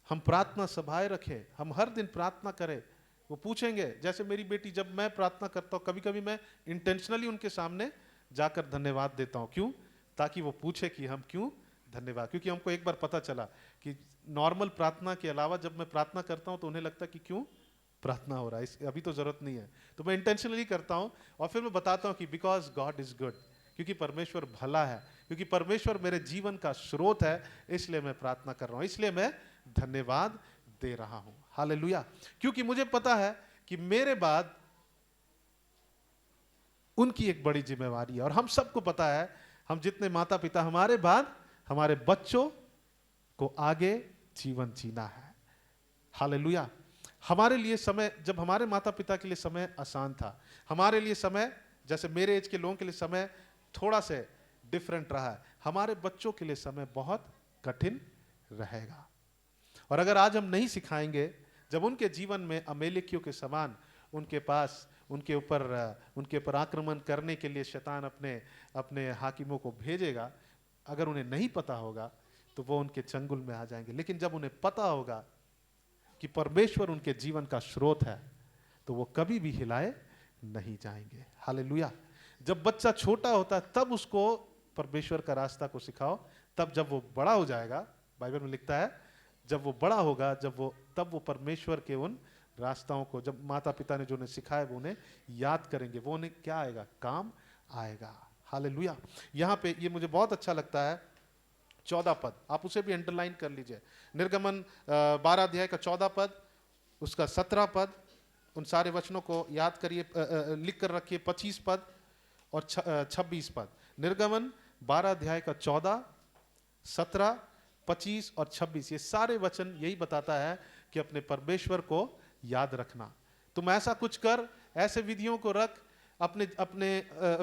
E: हम प्रार्थना सभाएं रखें, हम हर दिन प्रार्थना करें। वो पूछेंगे, जैसे मेरी बेटी, जब मैं प्रार्थना करता हूं, कभी कभी मैं इंटेंशनली उनके सामने जाकर धन्यवाद देता हूं। क्यों? ताकि वो पूछे कि हम क्यों धन्यवाद। क्योंकि हमको एक बार पता चला कि नॉर्मल प्रार्थना के अलावा जब मैं प्रार्थना करता हूं तो उन्हें लगता है कि क्यों प्रार्थना हो रहा है, अभी तो जरूरत नहीं है। तो मैं इंटेंशनली करता हूं और फिर मैं बताता हूं कि बिकॉज गॉड इज गुड, क्योंकि परमेश्वर भला है, क्योंकि परमेश्वर मेरे जीवन का स्रोत है, इसलिए मैं प्रार्थना कर रहा हूं, इसलिए मैं धन्यवाद दे रहा हूं। हालेलुया। क्योंकि मुझे पता है कि मेरे बाद उनकी एक बड़ी जिम्मेवारी है, और हम सबको पता है हम जितने माता पिता, हमारे बाद हमारे बच्चों को आगे जीवन जीना है। हालेलुया। हमारे लिए समय, जब हमारे माता पिता के लिए समय आसान था, हमारे लिए समय, जैसे मेरे एज के लोगों के लिए समय थोड़ा से डिफरेंट रहा है, हमारे बच्चों के लिए समय बहुत कठिन रहेगा। और अगर आज हम नहीं सिखाएंगे, जब उनके जीवन में अमेलेकियों के समान उनके पास उनके ऊपर आक्रमण करने के लिए शैतान अपने हाकिमों को भेजेगा, अगर उन्हें नहीं पता होगा तो वो उनके चंगुल में आ जाएंगे। लेकिन जब उन्हें पता होगा कि परमेश्वर उनके जीवन का स्रोत है, तो वो कभी भी हिलाए नहीं जाएंगे। हालेलुया। जब बच्चा छोटा होता है तब उसको परमेश्वर का रास्ता को सिखाओ, तब जब वो बड़ा हो जाएगा, बाइबल में लिखता है जब वो बड़ा होगा, तब वो परमेश्वर के उन रास्ताओं को, जब माता पिता ने जो उन्हें सिखाया वो उन्हें याद करेंगे, वो उन्हें क्या आएगा, काम आएगा। हालेलुया। यहाँ पे ये मुझे बहुत अच्छा लगता है 14 पद, आप उसे भी अंडरलाइन कर लीजिए। निर्गमन 12 अध्याय का 14 पद, उसका 17 पद, उन सारे वचनों को याद करिए, लिख कर रखिए। 25 पद और 26 पद। निर्गमन 12 अध्याय का 14, 17, 25 और 26, ये सारे वचन यही बताता है कि अपने परमेश्वर को याद रखना। तुम ऐसा कुछ कर, ऐसे विधियों को रख अपने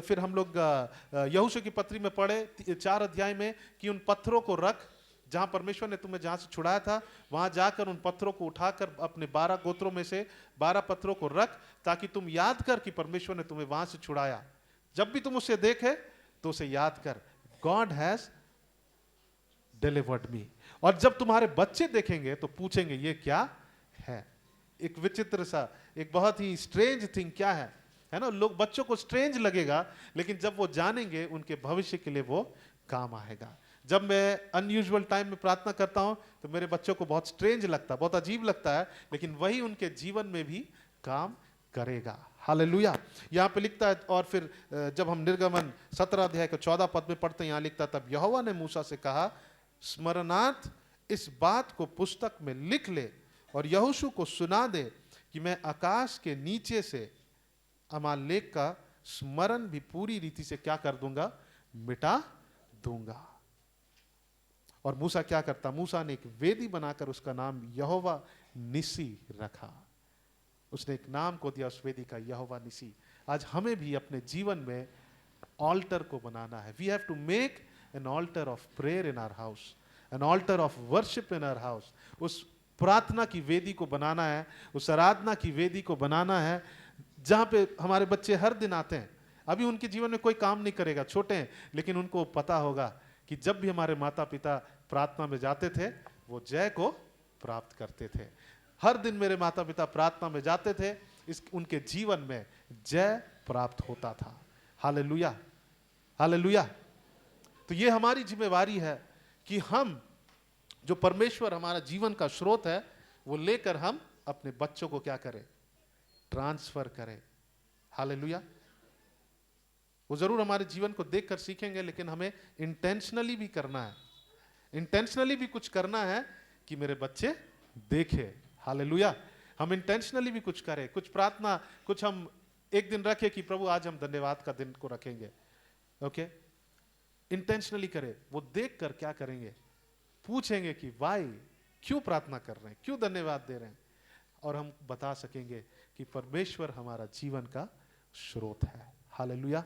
E: फिर हम लोग यहोशू की पत्री में पढ़े 4 अध्याय में कि उन पत्थरों को रख, जहां परमेश्वर ने तुम्हें जहां से छुड़ाया था वहां जाकर उन पत्थरों को उठाकर अपने 12 गोत्रों में से 12 पत्थरों को रख, ताकि तुम याद कर कि परमेश्वर ने तुम्हें वहां से छुड़ाया। जब भी तुम उसे देखे तो उसे याद कर, गॉड हैज डिलीवर्ड मी। और जब तुम्हारे बच्चे देखेंगे तो पूछेंगे ये क्या है। एक विचित्र सा, एक बहुत ही स्ट्रेंज थिंग क्या है ना। लोग, बच्चों को स्ट्रेंज लगेगा, लेकिन जब वो जानेंगे उनके भविष्य के लिए वो काम आएगा। जब मैं अनयूजुअल टाइम में प्रार्थना करता हूं तो मेरे बच्चों को बहुत स्ट्रेंज लगता है, बहुत अजीब लगता है, लेकिन वही उनके जीवन में भी काम करेगा। हालेलुया। यहाँ पे लिखता है, और फिर जब हम निर्गमन 17 अध्याय के 14 पद में पढ़ते हैं, यहाँ लिखता है, तब यहोवा ने मूसा से कहा, स्मरणार्थ इस बात को पुस्तक में लिख ले और यहोशू को सुना दे कि मैं आकाश के नीचे से अमालेक का स्मरण भी पूरी रीति से क्या कर दूंगा, मिटा दूंगा। और मूसा क्या करता, मूसा ने एक वेदी बनाकर उसका नाम यहोवा निसी रखा। उसने एक नाम को दिया उस वेदी का, यहोवा निसी। आज हमें भी अपने जीवन में ऑल्टर को बनाना है। We have to make an altar of prayer in our house, an altar of worship in our house. उस प्रार्थना की वेदी को बनाना है, उस आराधना की वेदी को बनाना है, जहां पे हमारे बच्चे हर दिन आते हैं। अभी उनके जीवन में कोई काम नहीं करेगा, छोटे हैं, लेकिन उनको पता होगा कि जब भी हमारे माता पिता प्रार्थना में जाते थे वो जय को प्राप्त करते थे। हर दिन मेरे माता पिता प्रार्थना में जाते थे, उनके जीवन में जय प्राप्त होता था। Hallelujah, hallelujah. तो ये हमारी जिम्मेवारी है कि हम जो परमेश्वर हमारा जीवन का स्रोत है वो लेकर हम अपने बच्चों को क्या करें, ट्रांसफर करें। हालेलुया। वो जरूर हमारे जीवन को देखकर सीखेंगे, लेकिन हमें इंटेंशनली भी करना है, इंटेंशनली भी कुछ करना है कि मेरे बच्चे देखें। हालेलुया। हम इंटेंशनली भी कुछ करें, कुछ प्रार्थना, कुछ हम एक दिन रखें कि प्रभु आज हम धन्यवाद का दिन को रखेंगे। ओके, इंटेंशनली करें। वो देख कर क्या करेंगे, पूछेंगे कि वाई, क्यों प्रार्थना कर रहे हैं, क्यों धन्यवाद दे रहे हैं, और हम बता सकेंगे कि परमेश्वर हमारा जीवन का स्रोत है। हालेलुया।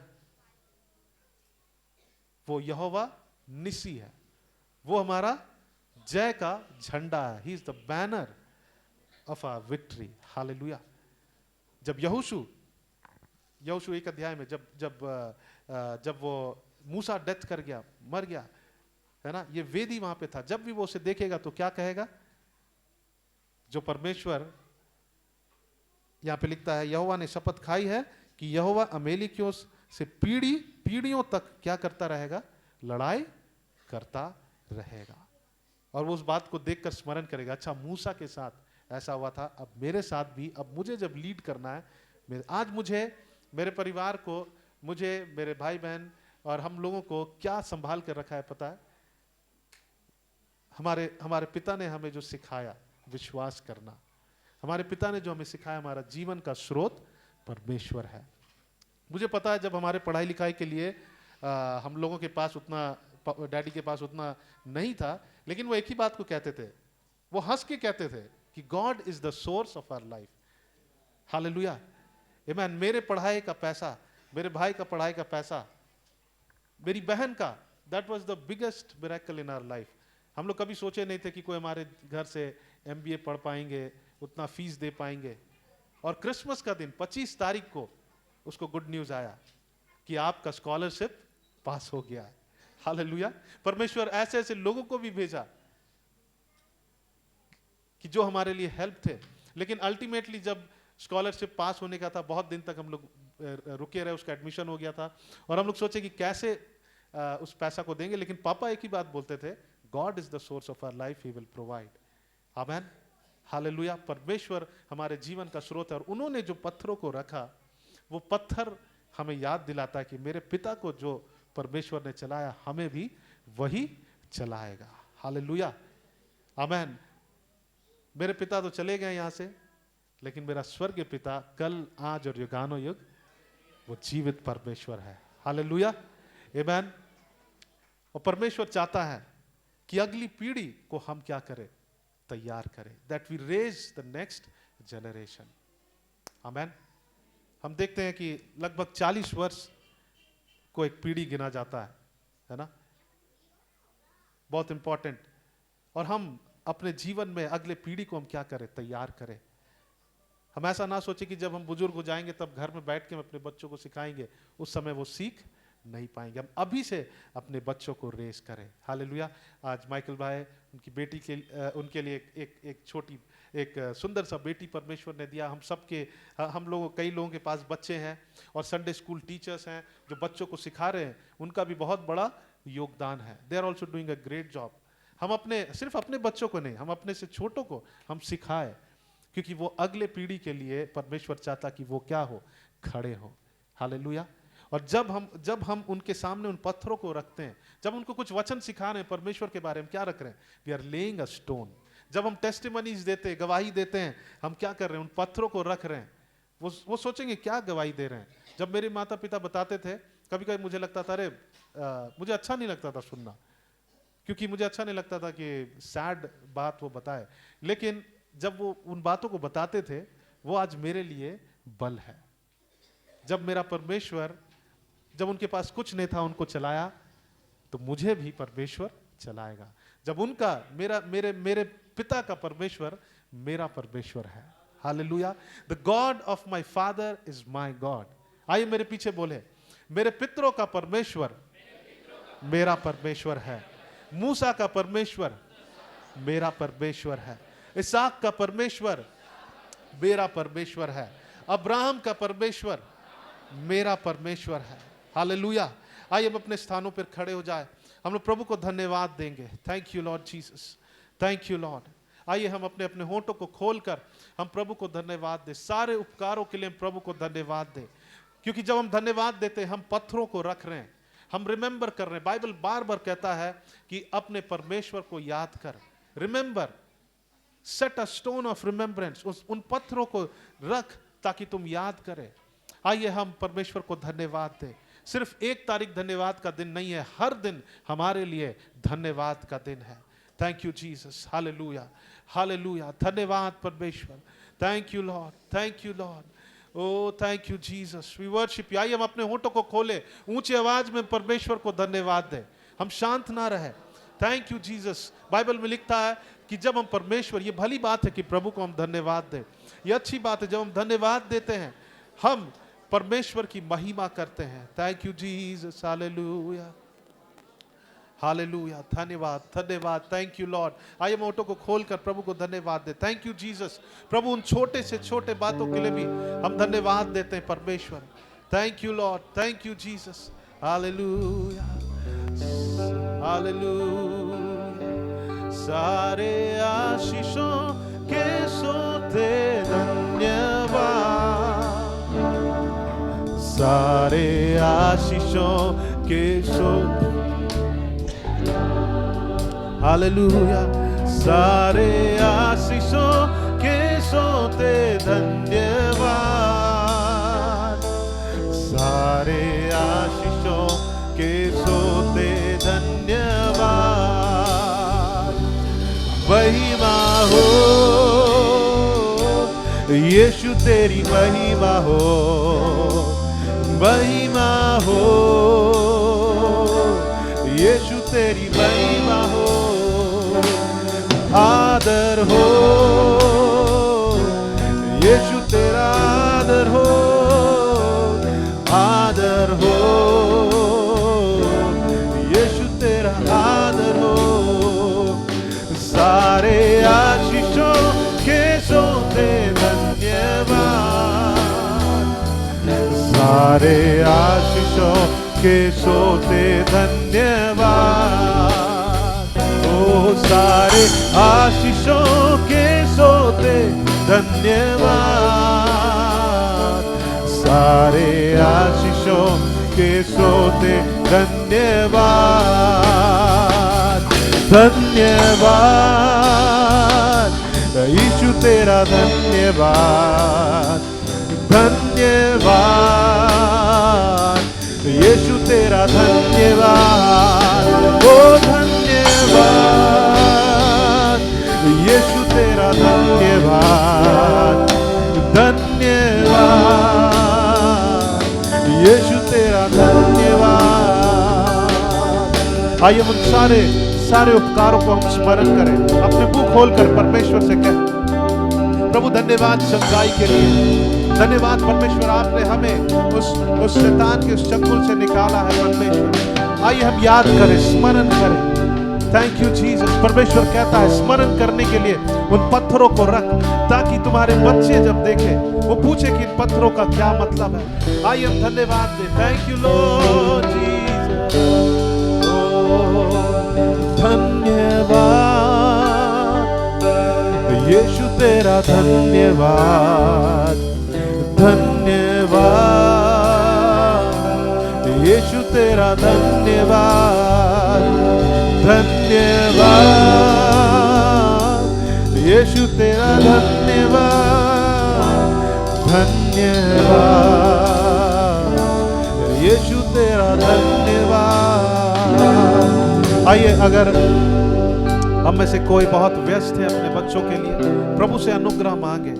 E: वो यहोवा निसी है, वो हमारा जय का झंडा है। He is the banner of our victory. Hallelujah. जब यहोशू 1 अध्याय में जब वो मूसा डेथ कर गया, मर गया, है ना, ये वेदी वहां पे था। जब भी वो उसे देखेगा तो क्या कहेगा, जो परमेश्वर, यहां पे लिखता है, यहोवा ने शपथ खाई है कि यहोवा अमेलेकियों से पीढ़ियों तक क्या करता रहेगा, लड़ाई करता रहेगा। और वो उस बात को देखकर स्मरण करेगा, अच्छा मूसा के साथ ऐसा हुआ था, अब मेरे साथ भी, अब मुझे जब लीड करना है, आज मुझे, मेरे परिवार को, मुझे, मेरे भाई बहन और हम लोगों को क्या संभाल कर रखा है पता है, हमारे पिता ने हमें जो सिखाया विश्वास करना, हमारे पिता ने जो हमें सिखाया हमारा जीवन का स्रोत परमेश्वर है। मुझे पता है जब हमारे पढ़ाई लिखाई के लिए हम लोगों के पास उतना, डैडी के पास उतना नहीं था, लेकिन वो एक ही बात को कहते थे, वो हंस के कहते थे कि God is the source of our life. Hallelujah, आमीन। मेरे पढ़ाई का पैसा, मेरे भाई का पढ़ाई का पैसा, मेरी बहन का, that was the biggest miracle in our life. हम लोग कभी सोचे नहीं थे कि कोई हमारे घर से MBA पढ़ पाएंगे, उतना फीस दे पाएंगे। और क्रिसमस का दिन 25 तारीख को उसको गुड न्यूज आया कि आपका स्कॉलरशिप पास हो गया है। हालेलुया। परमेश्वर ऐसे ऐसे लोगों को भी भेजा कि जो हमारे लिए हेल्प थे। लेकिन अल्टीमेटली जब स्कॉलरशिप पास होने का था, बहुत दिन तक हम लोग रुके रहे, उसका एडमिशन हो गया था और हम लोग सोचे कि कैसे उस पैसा को देंगे। लेकिन पापा एक ही बात बोलते थे, God is the source of our life, he will provide. Amen, hallelujah. परमेश्वर हमारे जीवन का स्रोत है। और उन्होंने जो पत्थरों को रखा, वो पत्थर हमें याद दिलाता है कि मेरे पिता को जो परमेश्वर ने चलाया, हमें भी वही चलाएगा। हालेलुया, आमेन। मेरे पिता तो चले गए यहां से, लेकिन मेरा स्वर्गीय पिता कल, आज और युगानो युग वो जीवित परमेश्वर है। हालेलुया, आमेन। और परमेश्वर चाहता है कि अगली पीढ़ी को हम क्या करें, तैयार करें, that we raise the next generation. Amen. हम देखते हैं कि लगभग 40 वर्ष को एक पीढ़ी गिना जाता है ना, बहुत इंपॉर्टेंट। और हम अपने जीवन में अगले पीढ़ी को हम क्या करें, तैयार करें। हम ऐसा ना सोचे कि जब हम बुजुर्ग हो जाएंगे तब घर में बैठ के हम अपने बच्चों को सिखाएंगे, उस समय वो सीख नहीं पाएंगे। हम अभी से अपने बच्चों को रेस करें। हालेलुया। आज माइकल भाई, उनकी बेटी के उनके लिए एक छोटी, एक सुंदर सा बेटी परमेश्वर ने दिया। हम सबके, हम लोग, कई लोगों के पास बच्चे हैं और संडे स्कूल टीचर्स हैं जो बच्चों को सिखा रहे हैं, उनका भी बहुत बड़ा योगदान है। They are also doing a great job. हम अपने, सिर्फ अपने बच्चों को नहीं, हम अपने से छोटों को हम सिखाएं, क्योंकि वो अगले पीढ़ी के लिए परमेश्वर चाहता कि वो क्या हो, खड़े हो। हालेलुया। और जब हम उनके सामने उन पत्थरों को रखते हैं, जब उनको कुछ वचन सिखा रहे हैं परमेश्वर के बारे में, क्या रख रहे हैं, we are laying a stone. जब हम टेस्टिमनीज देते हैं, गवाही देते हैं, हम क्या कर रहे हैं, उन पत्थरों को रख रहे हैं। वो सोचेंगे क्या गवाही दे रहे हैं। जब मेरे माता पिता बताते थे, कभी कभी मुझे लगता था, अरे मुझे अच्छा नहीं लगता था सुनना, क्योंकि मुझे अच्छा नहीं लगता था कि सैड बात वो बताए। लेकिन जब वो उन बातों को बताते थे, वो आज मेरे लिए बल है। जब मेरा परमेश्वर, जब उनके पास कुछ नहीं था, उनको चलाया, तो मुझे भी परमेश्वर चलाएगा। जब उनका, मेरे पिता का परमेश्वर मेरा परमेश्वर है। Hallelujah. The God of my father is my God. आइए मेरे पीछे बोले, मेरे पितरों का परमेश्वर मेरा परमेश्वर है। मूसा का परमेश्वर मेरा परमेश्वर है। इसहाक का परमेश्वर मेरा परमेश्वर है। अब्राहम का परमेश्वर मेरा परमेश्वर है। हालेलुया। आइए हम अपने स्थानों पर खड़े हो जाए, हम लोग प्रभु को धन्यवाद देंगे। Thank you Lord Jesus, thank you Lord. आइए हम अपने अपने होंठों को खोलकर हम प्रभु को धन्यवाद दें। सारे उपकारों के लिए हम प्रभु को धन्यवाद दें, क्योंकि जब हम धन्यवाद देते हैं, हम पत्थरों को रख रहे हैं, हम रिमेंबर कर रहे हैं। बाइबल बार बार कहता है कि अपने परमेश्वर को याद कर। Remember, set a stone of remembrance. उन पत्थरों को रख ताकि तुम याद करें। आइए हम परमेश्वर को धन्यवाद दें। सिर्फ 1 तारीख धन्यवाद का दिन नहीं है, हर दिन हमारे लिए धन्यवाद का दिन है। Thank you Jesus. Hallelujah, hallelujah. धन्यवाद परमेश्वर। Thank you Lord, thank you Lord. Oh thank you Jesus, we worship you. आइए हम अपने होंठों को खोले, ऊंची आवाज में परमेश्वर को धन्यवाद दें। हम शांत ना रहे। Thank you Jesus. बाइबल में लिखता है कि जब हम परमेश्वर, ये भली बात है कि प्रभु को हम धन्यवाद दें, ये अच्छी बात है। जब हम धन्यवाद देते हैं, हम परमेश्वर की महिमा करते हैं। Thank you Jesus. Hallelujah, hallelujah. धन्यवाद, धन्यवाद। Thank you Lord. आइए मोटो को खोलकर प्रभु को धन्यवाद दे। Thank you Jesus. प्रभु, उन छोटे से छोटे बातों के लिए भी हम धन्यवाद देते हैं परमेश्वर। Thank you Lord, thank you Jesus. Hallelujah, hallelujah. सारे आशीषों के सोते धन्यवाद, सारे आशीषों के सोते, हालेलुया। सारे आशीषों के सोते धन्यवाद, सारे आशीषों के यीशु तेरी महिमा हो, महिमा हो, यीशु तेरी महिमा हो, आदर हो, यीशु तेरा आदर हो, आदर हो, यीशु तेरा आदर हो। सारे आशीषों के सोते धन्यवाद, सारे आशीषों के सोते धन्यवाद, ओ सारे आशीषों के सोते धन्यवाद, सारे आशीषों के सोते धन्यवाद, धन्यवाद यीशु तेरा धन्यवाद, धन्यवाद यीशु तेरा धन्यवाद, ओ धन्यवाद यीशु तेरा धन्यवाद, धन्यवाद यीशु तेरा धन्यवाद। आइए हम सारे उपकारों को हम स्मरण करें, अपने मुंह खोलकर परमेश्वर से कहें, प्रभु धन्यवाद चंगाई के लिए, धन्यवाद परमेश्वर आपने हमें उस शैतान के उस चंगुल से निकाला है परमेश्वर। आइए हम याद करें, स्मरण करें। Thank you Jesus. परमेश्वर कहता है स्मरण करने के लिए उन पत्थरों को रख, ताकि तुम्हारे बच्चे जब देखें वो पूछे कि इन पत्थरों का क्या मतलब है। आइए हम धन्यवाद दें। थैंक यू लॉर्ड जीसस, धन्यवाद यीशु तेरा धन्यवाद, धन्यवाद यीशु तेरा धन्यवाद, धन्यवाद यीशु तेरा धन्यवाद, धन्यवाद यीशु तेरा धन्यवाद। आइए, अगर हम में से कोई बहुत व्यस्त है अपने बच्चों के लिए, प्रभु से अनुग्रह मांगे।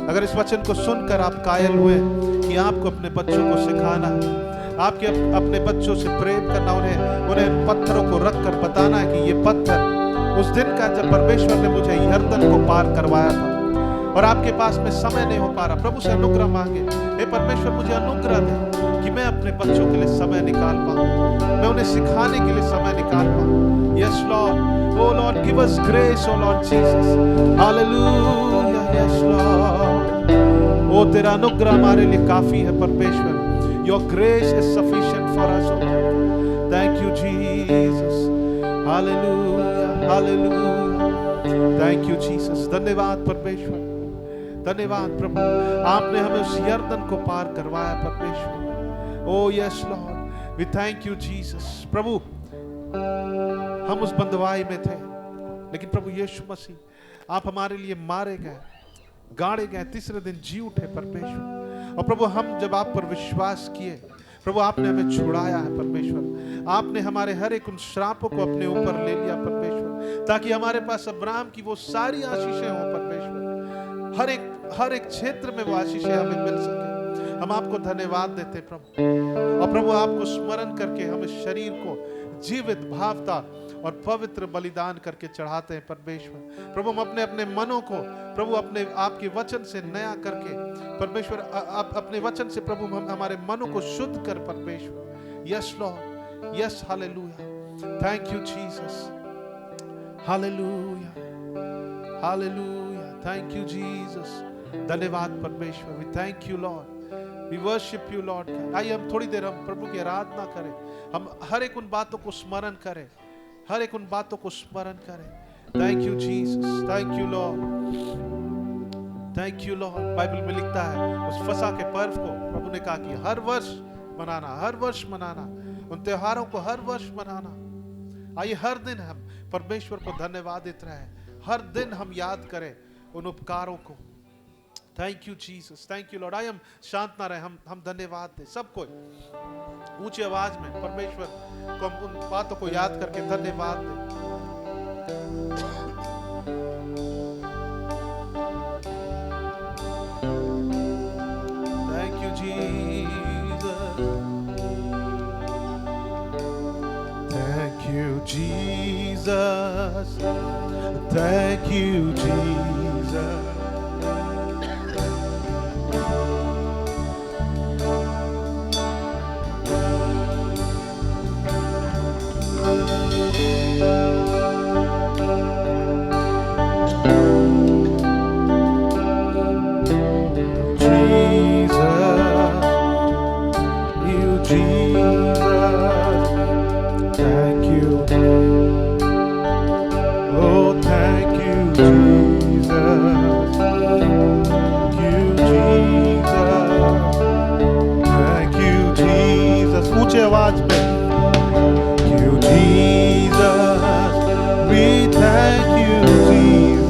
E: अगर इस वचन को सुनकर आप कायल हुए कि आपको अपने बच्चों को सिखाना है, आपके अपने बच्चों से प्रेम करना, उन्हें पत्थरों को रख कर बताना है कि ये पत्थर उस दिन का जब परमेश्वर ने मुझे यरदन को पार करवाया था और आपके पास में समय नहीं हो पा रहा, प्रभु से अनुग्रह मांगे। हे परमेश्वर, मुझे अनुग्रह दे कि मैं अपने बच्चों के लिए समय निकाल पाऊं, मैं उन्हें सिखाने के लिए समय निकाल पाऊं। Yes Lord, O Lord, give us grace, O Lord Jesus, hallelujah, yes Lord. ओ तेरा अनुग्रह हमारे लिए काफी है परमेश्वर। Your grace is sufficient for us, O Lord. Thank you, Jesus. Hallelujah, hallelujah. Thank you, Jesus. धन्यवाद परमेश्वर, धन्यवाद प्रभु, आपने हमें उस यरदन को पार करवाया परमेश्वर। Oh yes, Lord. We thank you, Jesus. प्रभु, हम उस बंधुआई में थे, लेकिन प्रभु यीशु मसीह, आप हमारे लिए मारे गए, गाड़े गए, तीसरे दिन जी उठे परमेश्वर। और प्रभु, हम जब आप पर विश्वास किए, प्रभु आपने हमें छुड़ाया है परमेश्वर। आपने हमारे हर एक उन श्रापों को अपने ऊपर ले लिया परमेश्वर, ताकि हमारे पास अब्राहम की वो सारी आशीषें हों परमेश्वर। हर एक क्षेत्र में वो आशीषें हमें मिल सके। हम आपको धन्यवाद देते प्रभु, और प्रभु आपको स्मरण करके हम इस शरीर को जीवित, भावता और पवित्र बलिदान करके चढ़ाते हैं परमेश्वर। प्रभु, हम अपने मनों को प्रभु अपने आपके वचन से नया करके परमेश्वर, अपने वचन से प्रभु हम हमारे मनों को शुद्ध कर परमेश्वर। Yes Lord, yes, hallelujah, thank you Jesus, hallelujah, hallelujah, thank you Jesus. धन्यवाद परमेश्वर, we thank you Lord, we worship you Lord. आइए हम थोड़ी देर हम प्रभु की आराधना करें, हम हर एक उन बातों को स्मरण करें, हर एक उन बातों को स्मरण करें। Thank you Jesus, thank you Lord, thank you Lord. Bible में लिखता है उस फसह के पर्व को प्रभु ने कहा कि हर वर्ष मनाना, हर वर्ष मनाना, उन त्योहारों को हर वर्ष मनाना। आइए हर दिन हम परमेश्वर को धन्यवादित रहे, हर दिन हम याद करें उन उपकारों को। Thank you Jesus, thank you Lord. आइए हम शांत ना रहे, हम धन्यवाद दें। सब कोई ऊंची आवाज में परमेश्वर को हम उन बातों को याद करके धन्यवाद दें। Thank you, Jesus. Thank you. Oh, thank you, Jesus. Thank you, Jesus. Thank you, Jesus. ऊंचे आवाज में. Thank you, Jesus. We thank you, Jesus.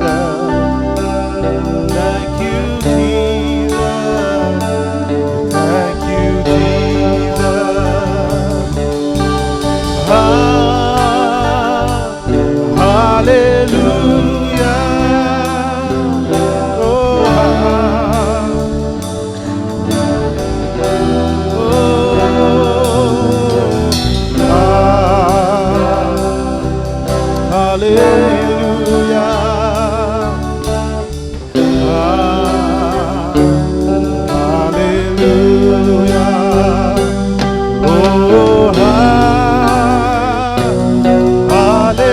E: Thank you, Jesus. Thank you, Jesus. Hallelujah. Oh, hallelujah. Hallelujah. Oh, hallelujah.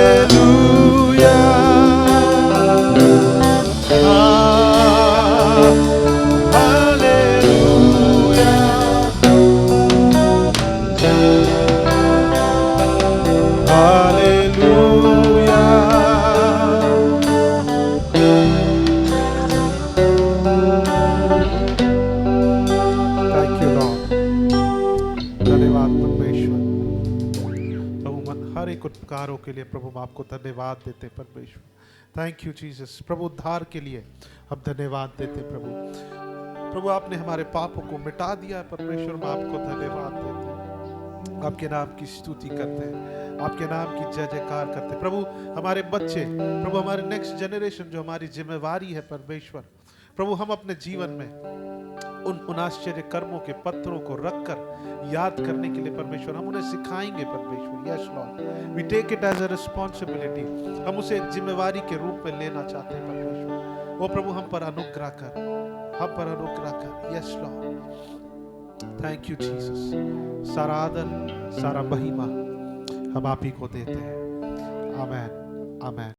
E: Thank you, Lord. धन्यवाद परमेश्वर. प्रभु हर एक उपकारों के लिए प्रभु हम आपको धन्यवाद देते परमेश्वर. Thank you Jesus. प्रभु उद्धार के लिए हम धन्यवाद देते प्रभु. प्रभु आपने हमारे पापों को मिटा दिया परमेश्वर. हम आपको धन्यवाद देते हैं. आपके नाम की स्तुति करते हैं. आपके नाम की जय जयकार करते हैं. प्रभु हमारे बच्चे, प्रभु हमारे नेक्स्ट जनरेशन जो हमारी जिम्मेवारी है परमेश्वर, प्रभु हम अपने जीवन में उन आश्चर्य कर्मों के पत्थरों को रखकर याद करने के लिए परमेश्वर हम उन्हें सिखाएंगे परमेश्वर. Yes Lord, we take it as a responsibility. हम उसे एक जिम्मेवारी के रूप में लेना चाहते हैं परमेश्वर. वो प्रभु हम पर अनुग्रह कर, हम पर अनुग्रह कर. Yes Lord. Thank you Jesus. सारा आदर, सारा महिमा हम आप ही को देते हैं. आमेन, आमेन.